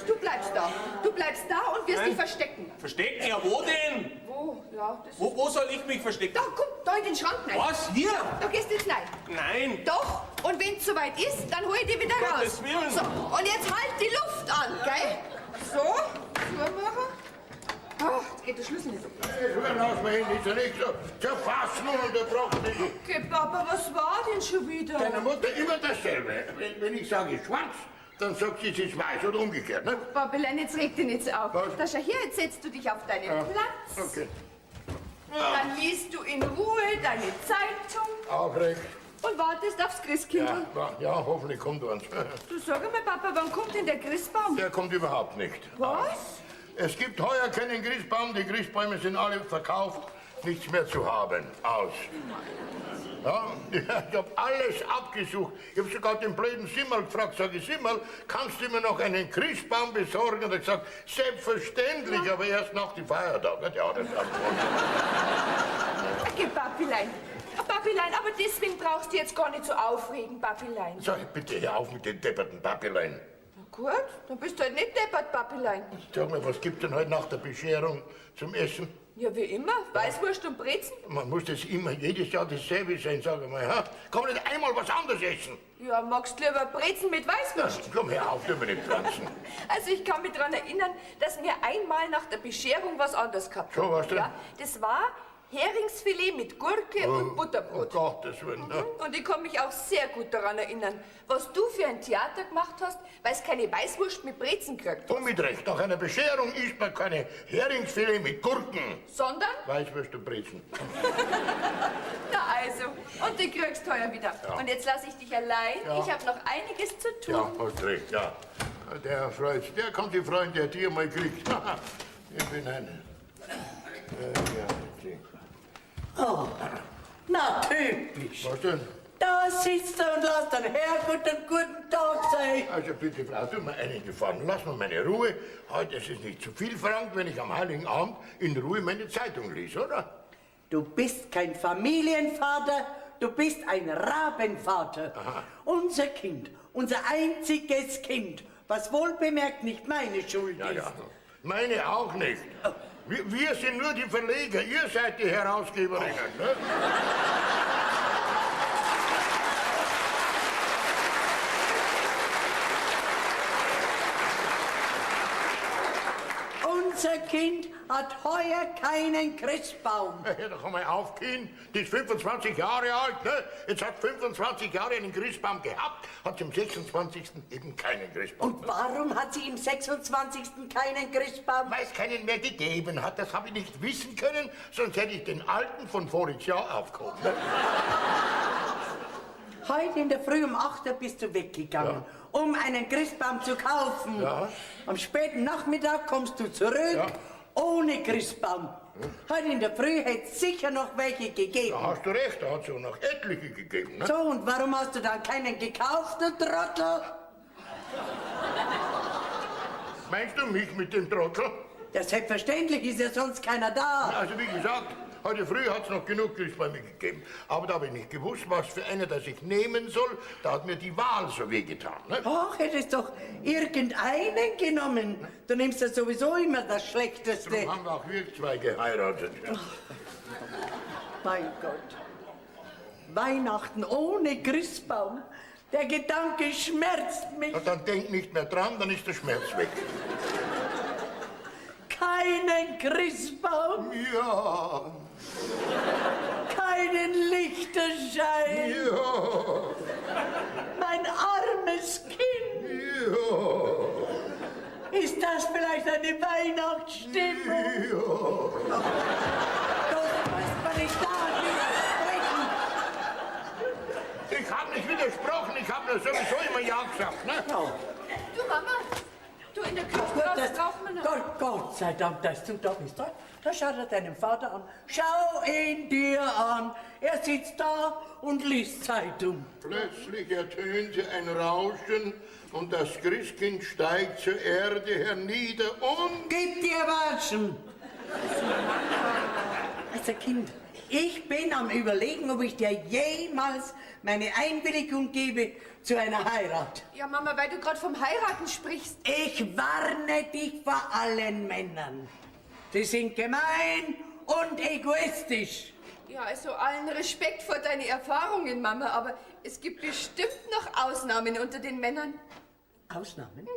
Du bleibst da. Du bleibst da und wirst dich verstecken. Verstecken? Ja, wo denn? Wo? Ja, das ist... Wo soll ich mich verstecken? Da, guck, da in den Schrank rein. Was? Hier? Da gehst du jetzt rein. Nein. Doch, und wenn es soweit ist, dann hol ich dich wieder raus. Gottes Willen. So, und jetzt halt die Luft an, gell? So, zumachen. Ach, jetzt geht der Schlüssel nicht. Hören aus mein Handy, ist ja nicht so fassen und unterbrochen. Okay, Papa, was war denn schon wieder? Deiner Mutter immer dasselbe. Wenn ich sage schwarz, dann sagt sie, es ist weiß oder umgekehrt, ne? Babelein, jetzt reg dich nicht so auf. Was? Da schau her, jetzt setzt du dich auf deinen Platz. Okay. Dann liest du in Ruhe deine Zeitung Aufrecht. und wartest aufs Christkind. Ja, hoffentlich kommt uns. Du sag mal, Papa, wann kommt denn der Christbaum? Der kommt überhaupt nicht. Was? Es gibt heuer keinen Christbaum, die Christbäume sind alle verkauft, nichts mehr zu haben. Aus. Ja, ich habe alles abgesucht. Ich habe sogar den blöden Simmerl gefragt, sage ich, Simmerl, kannst du mir noch einen Christbaum besorgen? Und er hat gesagt, selbstverständlich, aber erst nach dem Feiertag. Ja, das hat Okay, Papilein. Papilein, aber deswegen brauchst du jetzt gar nicht so aufregen, Papilein. Sag, bitte hör auf mit den depperten Papilein. Na gut, dann bist du halt nicht deppert, Papilein. Sag mal, was gibt's denn heute nach der Bescherung zum Essen? Ja, wie immer. Weißwurst und Brezen. Man muss das immer jedes Jahr dasselbe sein, sag ich mal. Ha? Kann man nicht einmal was anderes essen? Ja, magst du lieber Brezen mit Weißwurst? Komm, hör auf, tu mir nicht pflanzen. Also ich kann mich daran erinnern, dass wir einmal nach der Bescherung was anderes gehabt haben. So, was denn? Ja, das war Heringsfilet mit Gurke und Butterbrot. Oh Gottes Willen. Ne? Und ich kann mich auch sehr gut daran erinnern, was du für ein Theater gemacht hast, weil es keine Weißwurst mit Brezen gekriegt Und mit Recht, nach einer Bescherung isst man keine Heringsfilet mit Gurken. Sondern? Weißwürst und Brezen. Na also, und die kriegst du heuer wieder. Ja. Und jetzt lasse ich dich allein. Ja. Ich habe noch einiges zu tun. Ja, hast recht, ja. Der freut sich. Der kann sich freuen, der dir mal kriegt. Ich bin ein... Oh, na typisch. Was denn? Da sitzt er und lässt den Herrgott einen guten Tag sein. Also bitte, Frau, tu mir einen Gefallen. Lass mir meine Ruhe. Heute ist es nicht zu viel verlangt, wenn ich am Heiligen Abend in Ruhe meine Zeitung lese, oder? Du bist kein Familienvater, du bist ein Rabenvater. Aha. Unser Kind, unser einziges Kind, was wohlbemerkt nicht meine Schuld Ja, ist. ja. Meine auch nicht. Wir sind nur die Verleger, ihr seid die Herausgeberinnen. Ne? Unser Kind hat heuer keinen Christbaum. Ja, da kann man aufgehen. Die ist 25 Jahre alt, ne? Jetzt hat 25 Jahre einen Christbaum gehabt, hat am 26. eben keinen Christbaum. Und warum hat sie im 26. keinen Christbaum? Weil es keinen mehr gegeben hat, das habe ich nicht wissen können, sonst hätte ich den alten von voriges Jahr aufgehoben. Ne? Heute in der Früh um 8 Uhr bist du weggegangen, um einen Christbaum zu kaufen. Ja. Am späten Nachmittag kommst du zurück, ohne Christbaum. Heute in der Früh hätte es sicher noch welche gegeben. Da hast du recht, da hat es auch noch etliche gegeben. Ne? So, und warum hast du dann keinen gekauft, du Trottel? Meinst du mich mit dem Trottel? Ja, selbstverständlich ist ja sonst keiner da. Also wie gesagt, heute früh hat es noch genug Christbäume gegeben. Aber da habe ich nicht gewusst, was für eine das ich nehmen soll. Da hat mir die Wahl so wehgetan. Ne? Ach, hättest doch irgendeinen genommen. Du nimmst ja sowieso immer das Schlechteste. Darum haben auch wir zwei geheiratet. Mein Gott. Weihnachten ohne Christbaum. Der Gedanke schmerzt mich. Na, dann denk nicht mehr dran, dann ist der Schmerz weg. Keinen Christbaum, Ja, keinen Lichterschein. ja, Mein armes Kind. ja, Ist das vielleicht eine Weihnachtsstimmung? ja. Doch, was man nicht da widersprechen. Ich habe nicht widersprochen, ich habe sowieso immer Ja gesagt. Ne? Ja. Du, Mama, du in der Küche Das, braucht man noch. Gott sei Dank, dass du da bist. Da schaut er deinen Vater an. Schau ihn dir an. Er sitzt da und liest Zeitung. Plötzlich ertönte ein Rauschen und das Christkind steigt zur Erde hernieder und... Gib dir Watschen. Also Kind, ich bin am Überlegen, ob ich dir jemals meine Einwilligung gebe zu einer Heirat. Ja, Mama, weil du gerade vom Heiraten sprichst. Ich warne dich vor allen Männern. Sie sind gemein und egoistisch. Ja, also allen Respekt vor deinen Erfahrungen, Mama, aber es gibt bestimmt noch Ausnahmen unter den Männern. Ausnahmen?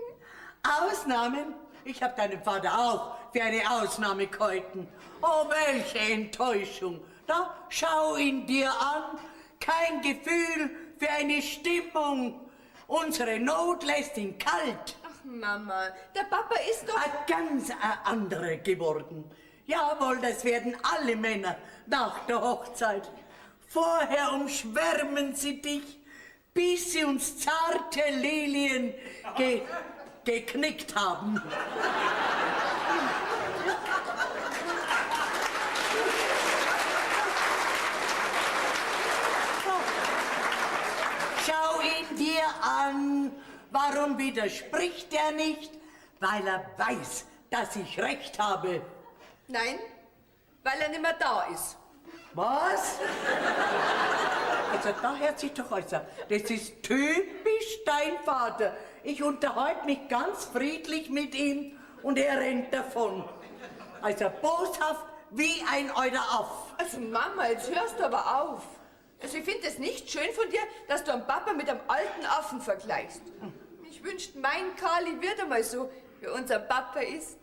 Ausnahmen? Ich habe deinen Vater auch für eine Ausnahme gehalten. Oh, welche Enttäuschung. Da, schau ihn dir an. Kein Gefühl für eine Stimmung. Unsere Not lässt ihn kalt. Ach, Mama, der Papa ist doch... Ein ganz anderer geworden. Jawohl, das werden alle Männer nach der Hochzeit. Vorher umschwärmen sie dich, bis sie uns zarte Lilien geknickt haben. Schau ihn dir an. Warum widerspricht er nicht? Weil er weiß, dass ich recht habe. Nein, weil er nicht mehr da ist. Was? Also da hört sich doch also, das ist typisch dein Vater. Ich unterhalte mich ganz friedlich mit ihm und er rennt davon. Also boshaft wie ein alter Aff. Also Mama, jetzt hörst du aber auf. Also ich finde es nicht schön von dir, dass du einen Papa mit einem alten Affen vergleichst. Ich wünschte, mein Karli wird einmal so, wie unser Papa ist.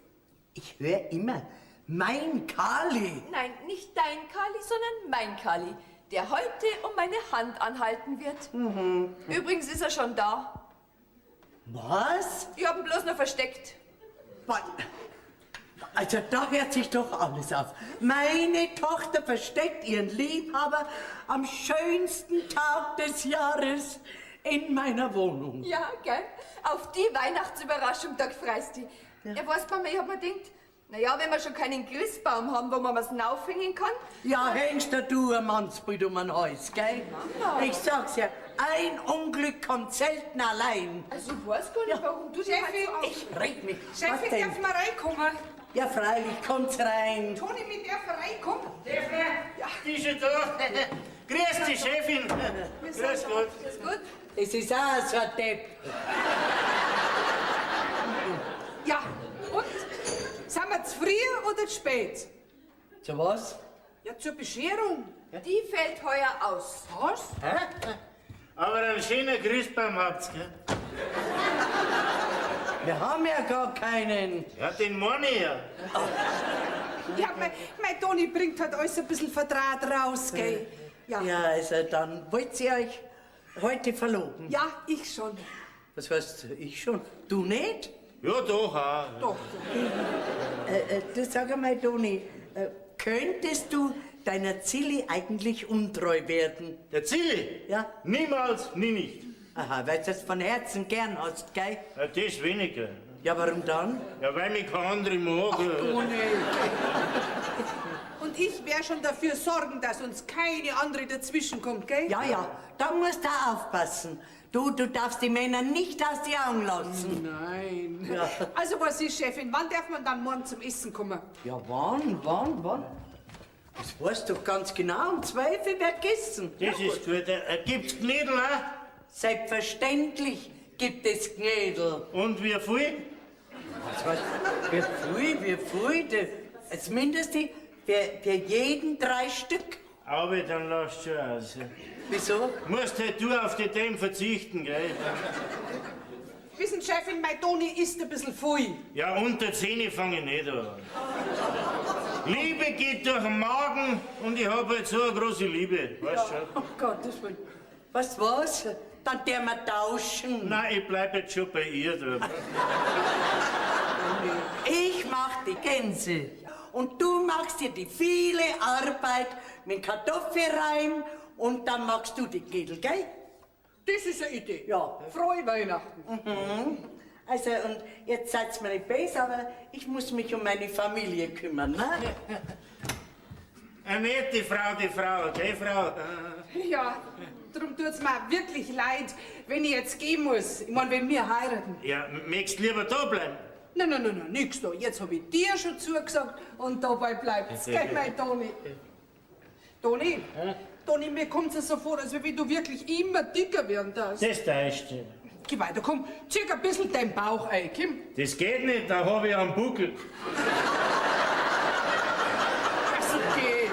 Ich höre immer, mein Karli. Nein, nicht dein Karli, sondern mein Karli, der heute um meine Hand anhalten wird. Übrigens ist er schon da. Was? Ich habe ihn bloß noch versteckt. Also da hört sich doch alles auf. Meine Tochter versteckt ihren Liebhaber am schönsten Tag des Jahres in meiner Wohnung. Ja, gell? Auf die Weihnachtsüberraschung, da freust du. Ja, weißt du, Mama, ich hab mir gedacht, naja, wenn wir schon keinen Christbaum haben, wo man was aufhängen kann. Ja, hängst du ein Mannsbild um ein Haus, gell? Mama. Ich sag's ja, ein Unglück kommt selten allein. Also ich weiß gar nicht, warum du dich halt so auf... Ich reg mich. Was Chefin, denn? darf mal reinkommen? Ja, freilich, kommt's rein. Toni, mit der reinkommen? Die ist da. Grüß dich, Chefin. Grüß Gott. Ist gut? Es ist auch so ein Depp. Ja, und? Sind wir zu früh oder zu spät? Zu was? Ja, zur Bescherung. Die fällt heuer aus. Was? Aber einen schönen Christbaum habt's, gell? Wir haben ja gar keinen. Ja, den meine ich ja. Ja, mein Toni bringt halt alles ein bisschen Vertraut raus, gell? Ja. Ja, also dann wollt ihr euch heute verloben? Ja, ich schon. Was heißt ich schon? Du nicht? Ja, doch auch. Doch. Du sag einmal, Toni, könntest du deiner Zilli eigentlich untreu werden? Der Zilli? Ja? Niemals, nie nicht. Aha, weil du das von Herzen gern hast, gell? Ja, das weniger. Ja, warum dann? Ja, weil mich kein anderer mag. Toni. Und ich werde schon dafür sorgen, dass uns keine andere dazwischen kommt, gell? Ja, ja, da musst du aufpassen. Du darfst die Männer nicht aus die Augen lassen. Nein. Ja. Also was ist, Chefin, wann darf man dann morgen zum Essen kommen? Ja, wann? Das weißt du doch ganz genau, um 12 Uhr wird gegessen. Das ist gut. Gibt's Knädel auch? Selbstverständlich gibt es Knädel. Und wie viel? Was heißt, wie viel? Das Mindeste für jeden 3 Stück. Aber dann lass schon aus. Wieso? Musst halt du auf die Themen verzichten, gell? Wissen, Chefin, mein Toni isst ein bisschen viel. Ja, unter 10 fange ich nicht an. Liebe geht durch den Magen und ich habe halt so eine große Liebe. Weißt schon? Oh Gottes Willen. Was? Dann der wir tauschen. Nein, ich bleib jetzt schon bei ihr da. Ich mach die Gänse. Und du machst dir die viele Arbeit mit Kartoffelreim und dann machst du die Knädel, gell? Das ist eine Idee. Ja. Frohe Weihnachten. Also, und jetzt seid's mir nicht böse, aber ich muss mich um meine Familie kümmern, ne? Eine nette Frau, die Frau, gell, Frau? Ja, darum tut's mir auch wirklich leid, wenn ich jetzt gehen muss. Ich mein, wenn wir heiraten. Ja, möchtest lieber da bleiben? Nein, nix da. Jetzt hab ich dir schon zugesagt und dabei bleibt's. Gell, mein Toni? Toni? Toni, mir kommt's ja so vor, als wenn du wirklich immer dicker werden darfst. Das täuscht dich. Geh weiter, komm, zieh ein bisschen deinen Bauch ein, komm. Das geht nicht, da habe ich einen Buckel. Das ist okay.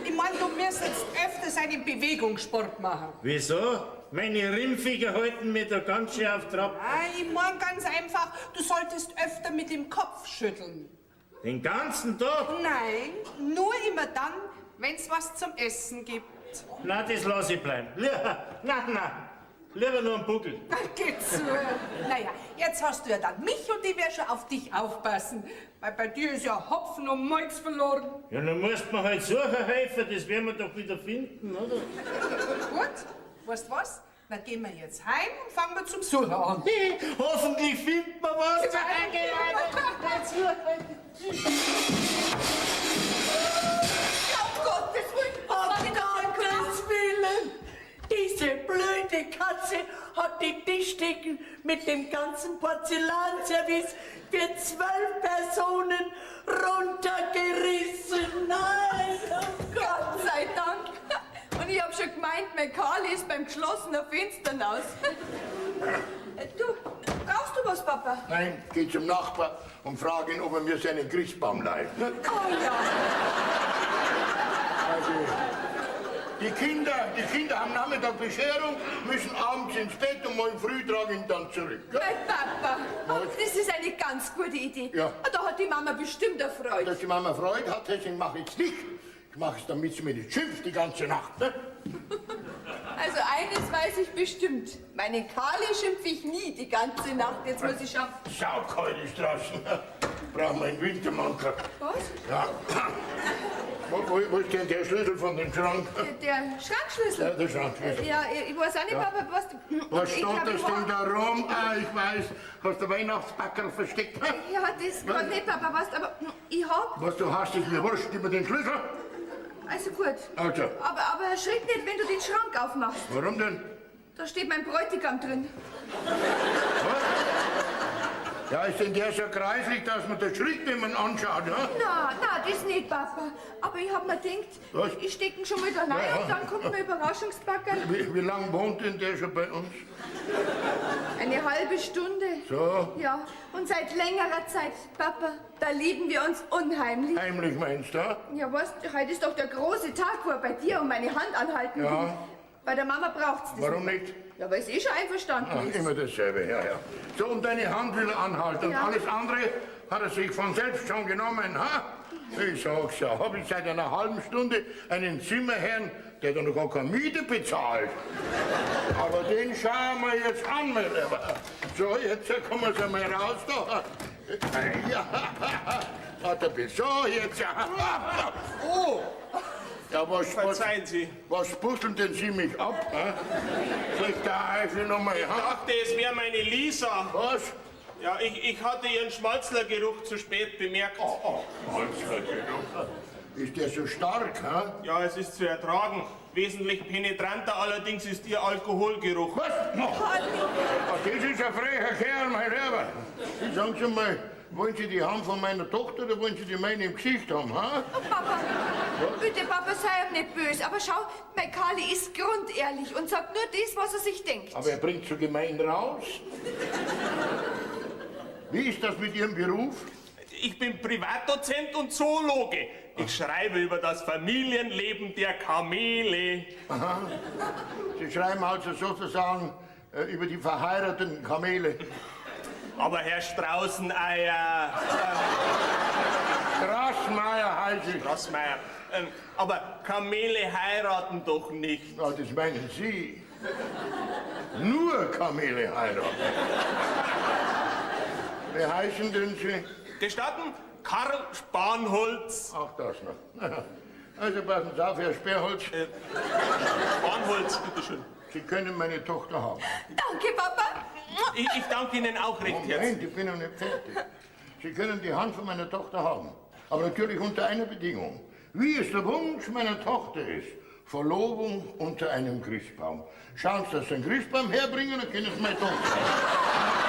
Ich mein, du musst jetzt öfters einen Bewegungssport machen. Wieso? Meine Rinnfinger halten mich da ganz schön auf Trab. Nein, ich mein ganz einfach, du solltest öfter mit dem Kopf schütteln. Den ganzen Tag? Nein, nur immer dann, wenn's was zum Essen gibt. Nein, das lasse ich bleiben. Nein. Lieber nur einen Buckel. Geht so. Naja, jetzt hast du ja dann mich und ich werde schon auf dich aufpassen. Weil bei dir ist ja Hopfen und Malz verloren. Ja, dann musst man halt suchen helfen, das werden wir doch wieder finden, oder? Gut, weißt du was? Dann gehen wir jetzt heim und fangen wir zum Suchen an. Hoffentlich findet man was. Um Gottes Willen! Um Gottes Willen! Diese blöde Katze hat die Tischdecken mit dem ganzen Porzellanservice für 12 Personen runtergerissen. Nein, oh Gott! Gott sei Dank! Und ich hab schon gemeint, mein Karl ist beim geschlossenen Fenster aus. Du, brauchst du was, Papa? Nein, geh zum Nachbar und frag ihn, ob er mir seinen Christbaum leiht. Oh ja. Also, die Kinder haben Nachmittag Bescherung, müssen abends ins Bett und morgen früh tragen ihn dann zurück. Ja? Mein Papa, Was? das ist eine ganz gute Idee. Ja. Da hat die Mama bestimmt erfreut. Dass die Mama Freude hat, deswegen mache ich es nicht. Ich mache es, damit sie mir nicht schimpft die ganze Nacht. Ne? Also eines weiß ich bestimmt. Meinen Karli schimpf ich nie die ganze Nacht. Jetzt muss ich schaffen. Saukalt ist draußen. Brauchen wir einen Wintermantel. Was? Ja. Wo ist denn der Schlüssel von dem Schrank? Der Schrankschlüssel? Ja, der Schrankschlüssel. Ja, ich weiß auch nicht, Papa, was... Was ich steht glaub, das ich denn hab- da rum? Ah, ich weiß. Hast du Weihnachtsbackerl versteckt? Ja, das kann nicht, Papa, was, aber ich hab... Was du hast, ist mir wurscht. Gib mir den Schlüssel. Also gut. Also, Aber erschreck nicht, wenn du den Schrank aufmachst. warum denn? Da steht mein Bräutigam drin. Ja, ist denn der so kreislich, dass man den Schritt nicht mehr anschaut, ja? Na, das nicht, Papa. Aber ich hab mir gedacht, Was? ich steck ihn schon mal da rein Ja. und dann kommt ein Überraschungsbackerl. Wie lange wohnt denn der schon bei uns? Eine halbe Stunde. So, Ja, und seit längerer Zeit, Papa, da lieben wir uns unheimlich. heimlich meinst du? Ja, weißt du, heute ist doch der große Tag, wo er bei dir um meine Hand anhalten will. Ja. Bei der Mama braucht's das Warum nicht. nicht? Ja, weil sie schon einverstanden Ach, ist. immer dasselbe, ja. So, und deine Hand will er anhalten. Und Ja. alles andere hat er sich von selbst schon genommen, ha? Ich sag's ja, hab ich seit einer halben Stunde einen Zimmerherrn, der da noch gar keine Miete bezahlt. Aber den schauen wir jetzt an, mein Lieber. So, jetzt kommen wir mal raus da. Ja, warte bis so, jetzt. Oh! Ja, Verzeihen Sie. was puzzeln denn Sie mich ab? Soll ich da einfach nochmal Ich dachte, es wäre meine Lisa. Was? Ja, ich hatte ihren Schmalzlergeruch zu spät bemerkt. Ist der so stark, ha? Ja, es ist zu ertragen. Wesentlich penetranter allerdings ist ihr Alkoholgeruch. Was? Ach, das ist ein frecher Kerl, mein Lieber. Sie sagen Sie mal, wollen Sie die Hand von meiner Tochter oder wollen Sie die meine im Gesicht haben, ha? Oh, Papa, bitte, Papa, sei ihm nicht böse. Aber schau, mein Karli ist grundehrlich und sagt nur das, was er sich denkt. Aber er bringt so gemein raus. Wie ist das mit Ihrem Beruf? Ich bin Privatdozent und Zoologe. Ich schreibe über das Familienleben der Kamele. Aha. Sie schreiben also sozusagen über die verheirateten Kamele. Aber Herr Straußeneier, Straßmeier heiße ich. Straßmeier, aber Kamele heiraten doch nicht. Ja, das meinen Sie. Nur Kamele heiraten. Wie heißen denn Sie? Gestatten? Karl Spanholz. Ach, das noch. Also passen Sie auf, Herr Sperrholz. Spanholz, bitteschön. Sie können meine Tochter haben. Danke, Papa. Ich danke Ihnen auch recht herzlich. Moment, ich bin noch nicht fertig. Sie können die Hand von meiner Tochter haben. Aber natürlich unter einer Bedingung. Wie es der Wunsch meiner Tochter ist. Verlobung unter einem Christbaum. Schauen Sie, dass Sie einen Christbaum herbringen, dann können Sie meine Tochter haben.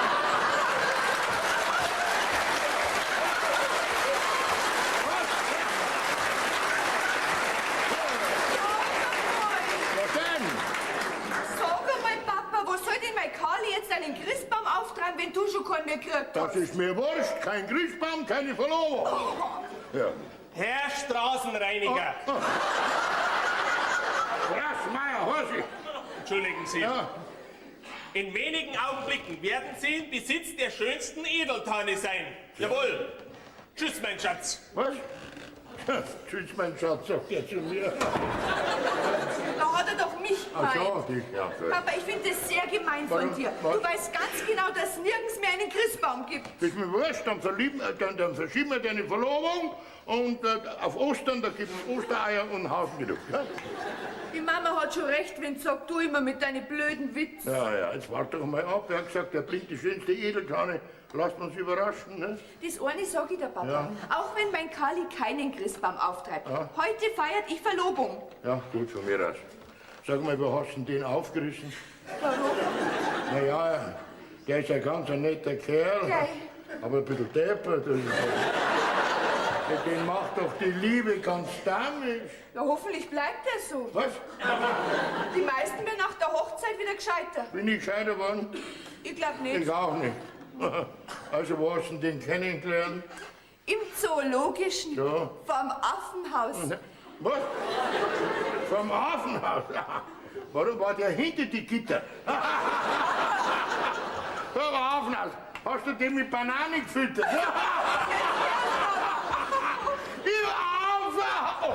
Was denn? Sag einmal, Papa, wo soll denn mein Karli jetzt einen Christbaum auftreiben, wenn du schon keinen mehr gekriegt Das hast? ist mir wurscht. Kein Christbaum, keine Verlobung. Ja. Herr Straßenreiniger, Straßmeier, Horsi. entschuldigen Sie. Ja. In wenigen Augenblicken werden Sie im Besitz der schönsten Edeltanne sein. Jawohl. Tschüss, mein Schatz. Was? Tschüss, mein Schatz, sagt er zu mir. Da hat er doch mich Ach gemeint. so, dich, ja. Papa, ich finde das sehr gemein von Warum? dir. Was? Du weißt ganz genau, dass es nirgends mehr einen Christbaum gibt. Das ist mir wurscht, dann verschieben wir deine Verlobung und auf Ostern, da gibt es Ostereier und einen Haufen genug. Ja? Die Mama hat schon recht, wenn sie sagt, du immer mit deinen blöden Witzen. Ja, jetzt warte doch mal ab. Er hat gesagt, er bringt die schönste Edelkanne. Lasst uns überraschen, ne? Das eine sag ich dir, Papa. Ja. Auch wenn mein Karli keinen Christbaum auftreibt. Heute feiert ich Verlobung. Ja, gut, von mir aus. Sag mal, wo hast du denn den aufgerissen? Warum? Naja, der ist ja ganz ein netter Kerl. Gell. Aber ein bisschen deppert. Den macht doch die Liebe ganz damisch. Ja, hoffentlich bleibt er so. Was? Die meisten werden nach der Hochzeit wieder gescheiter. Bin ich gescheiter worden? Ich glaube nicht. Ich auch nicht. Also, wo hast du den kennengelernt? Im Zoologischen. Ja. Vom Affenhaus. Was? Vom Affenhaus? Warum war der hinter die Gitter? Vom Affenhaus. Hast du den mit Bananen gefüttert? Im Affenhaus!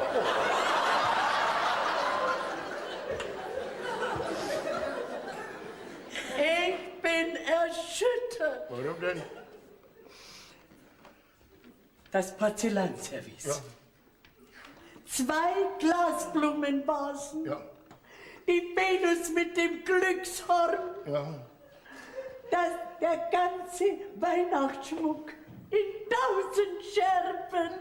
Ich bin erschüttert. Warum denn? Das Porzellanservice. Ja. 2 Glasblumenvasen. Ja. Die Venus mit dem Glückshorn. Ja. Der ganze Weihnachtsschmuck in 1000 Scherben.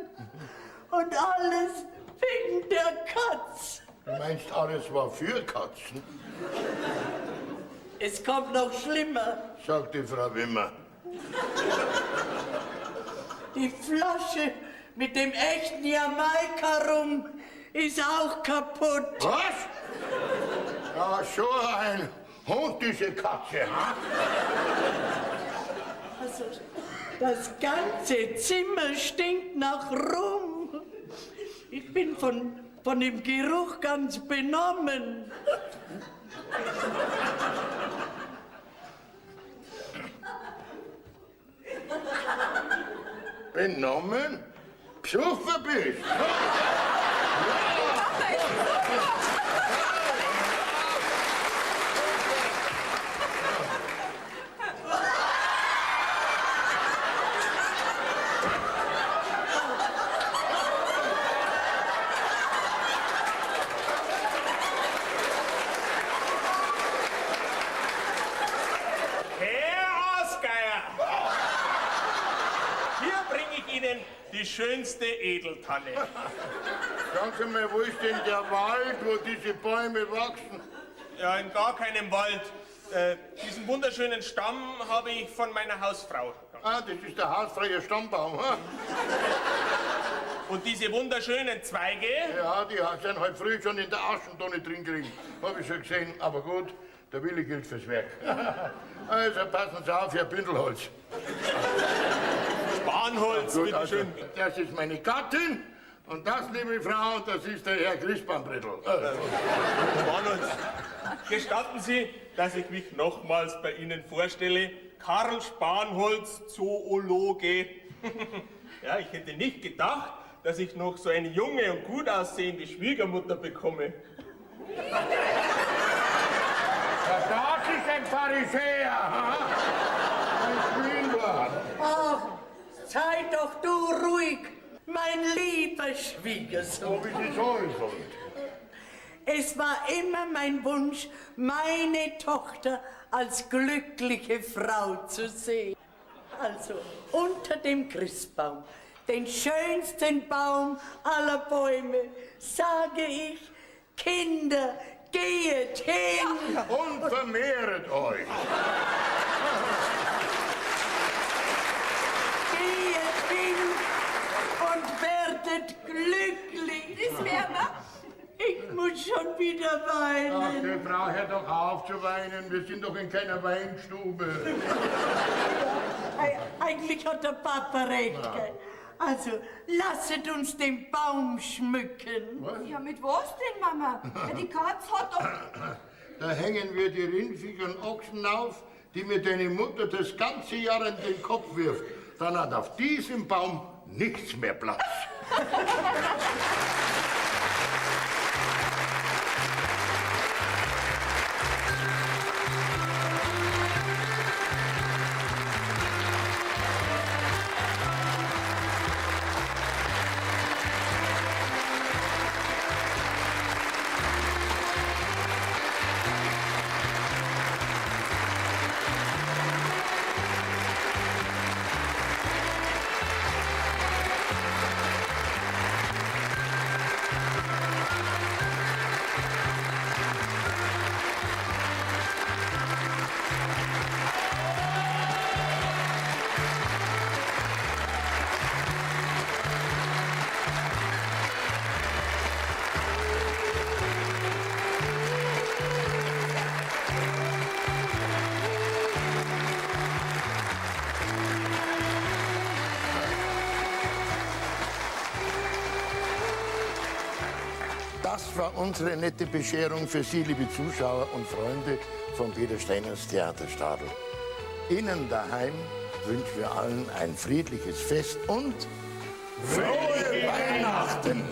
Und alles wegen der Katz. Du meinst, alles war für Katzen? Es kommt noch schlimmer. Sagt die Frau Wimmer. Die Flasche mit dem echten Jamaika-Rum ist auch kaputt. Was? Ja, so ein Hund, diese Katze. Ha? Also, das ganze Zimmer stinkt nach Rum. Ich bin von dem Geruch ganz benommen. Benommen? Psuffer bist? Herr Ausgeier! Hier bringe ich Ihnen die schönste Edeltanne. Sagen Sie mal, wo ist denn der Wald, wo diese Bäume wachsen? Ja, in gar keinem Wald. Diesen wunderschönen Stamm habe ich von meiner Hausfrau. Ah, das ist der hausfreie Stammbaum. Ha? Und diese wunderschönen Zweige, Ja, die sind halt früh schon in der Aschentonne drin gekriegt. Hab ich schon gesehen. Aber gut, der Wille gilt fürs Werk. Also passen Sie auf, Herr Bündelholz. Spanholz, Gut, also, bitteschön. das ist meine Gattin. Und das, liebe Frau, das ist der Herr Christbahnbrettel. Spanholz. Gestatten Sie, dass ich mich nochmals bei Ihnen vorstelle. Karl Spanholz, Zoologe. Ja, ich hätte nicht gedacht, dass ich noch so eine junge und gut aussehende Schwiegermutter bekomme. Das ist ein Pharisäer. Ha? Ein Schwindler. Ach, sei doch du ruhig, mein lieber Schwiegersohn. So wie Sie sollen. Es war immer mein Wunsch, meine Tochter als glückliche Frau zu sehen. Also unter dem Christbaum, den schönsten Baum aller Bäume, sage ich, Kinder, gehet hin. Und vermehret euch. Gehet hin und werdet glücklich. Das wäre wir. Ich muss schon wieder Ach, weinen. die Frau, hör doch auf zu weinen. Wir sind doch in keiner Weinstube. Eigentlich hat der Papa recht, gell? Also, lasset uns den Baum schmücken. Ja, mit was denn, Mama? Ja, die Katz hat doch... Da hängen wir die rindviechern Ochsen auf, die mir deine Mutter das ganze Jahr in den Kopf wirft. Dann hat auf diesem Baum nichts mehr Platz. Das war unsere nette Bescherung für Sie, liebe Zuschauer und Freunde von Peter Steiners Theaterstadel. Ihnen daheim wünschen wir allen ein friedliches Fest und frohe Weihnachten!